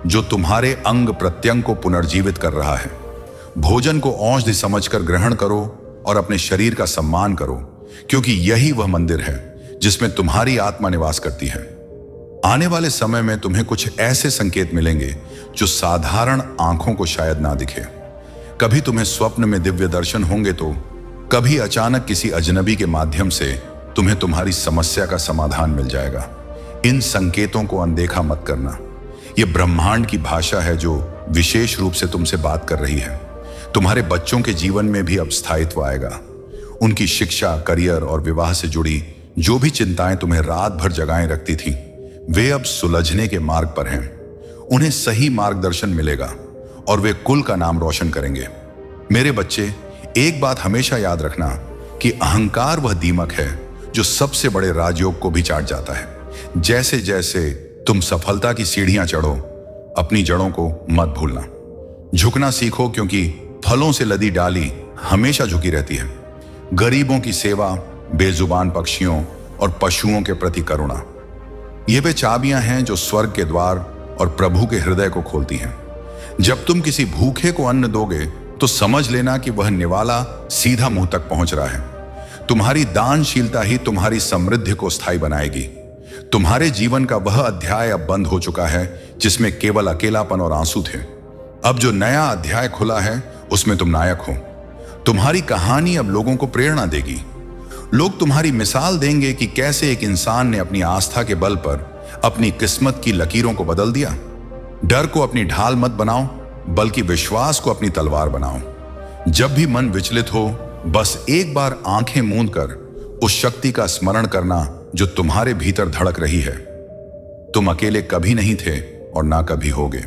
जो तुम्हारे अंग प्रत्यंग को पुनर्जीवित कर रहा है। भोजन को औषधि समझकर ग्रहण करो और अपने शरीर का सम्मान करो, क्योंकि यही वह मंदिर है जिसमें तुम्हारी आत्मा निवास करती है। आने वाले समय में तुम्हें कुछ ऐसे संकेत मिलेंगे जो साधारण आंखों को शायद ना दिखे। कभी तुम्हें स्वप्न में दिव्य दर्शन होंगे तो कभी अचानक किसी अजनबी के माध्यम से तुम्हें तुम्हारी समस्या का समाधान मिल जाएगा। इन संकेतों को अनदेखा मत करना। यह ब्रह्मांड की भाषा है जो विशेष रूप से तुमसे बात कर रही है। तुम्हारे बच्चों के जीवन में भी अब स्थायित्व आएगा। उनकी शिक्षा, करियर और विवाह से जुड़ी जो भी चिंताएं तुम्हें रात भर जगाए रखती थी, वे अब सुलझने के मार्ग पर हैं। उन्हें सही मार्गदर्शन मिलेगा और वे कुल का नाम रोशन करेंगे। मेरे बच्चे, एक बात हमेशा याद रखना कि अहंकार वह दीमक है जो सबसे बड़े राजयोग को भी चाट जाता है। जैसे जैसे तुम सफलता की सीढ़ियां चढ़ो, अपनी जड़ों को मत भूलना। झुकना सीखो, क्योंकि फलों से लदी डाली हमेशा झुकी रहती है। गरीबों की सेवा, बेजुबान पक्षियों और पशुओं के प्रति करुणा, ये वे चाबियां हैं जो स्वर्ग के द्वार और प्रभु के हृदय को खोलती हैं। जब तुम किसी भूखे को अन्न दोगे तो समझ लेना कि वह निवाला सीधा मुंह तक पहुंच रहा है। तुम्हारी दानशीलता ही तुम्हारी समृद्धि को स्थायी बनाएगी। तुम्हारे जीवन का वह अध्याय अब बंद हो चुका है जिसमें केवल अकेलापन और आंसू थे। अब जो नया अध्याय खुला है उसमें तुम नायक हो। तुम्हारी कहानी अब लोगों को प्रेरणा देगी। लोग तुम्हारी मिसाल देंगे कि कैसे एक इंसान ने अपनी आस्था के बल पर अपनी किस्मत की लकीरों को बदल दिया। डर को अपनी ढाल मत बनाओ, बल्कि विश्वास को अपनी तलवार बनाओ। जब भी मन विचलित हो, बस एक बार आंखें मूंद कर उस शक्ति का स्मरण करना जो तुम्हारे भीतर धड़क रही है। तुम अकेले कभी नहीं थे और ना कभी होगे।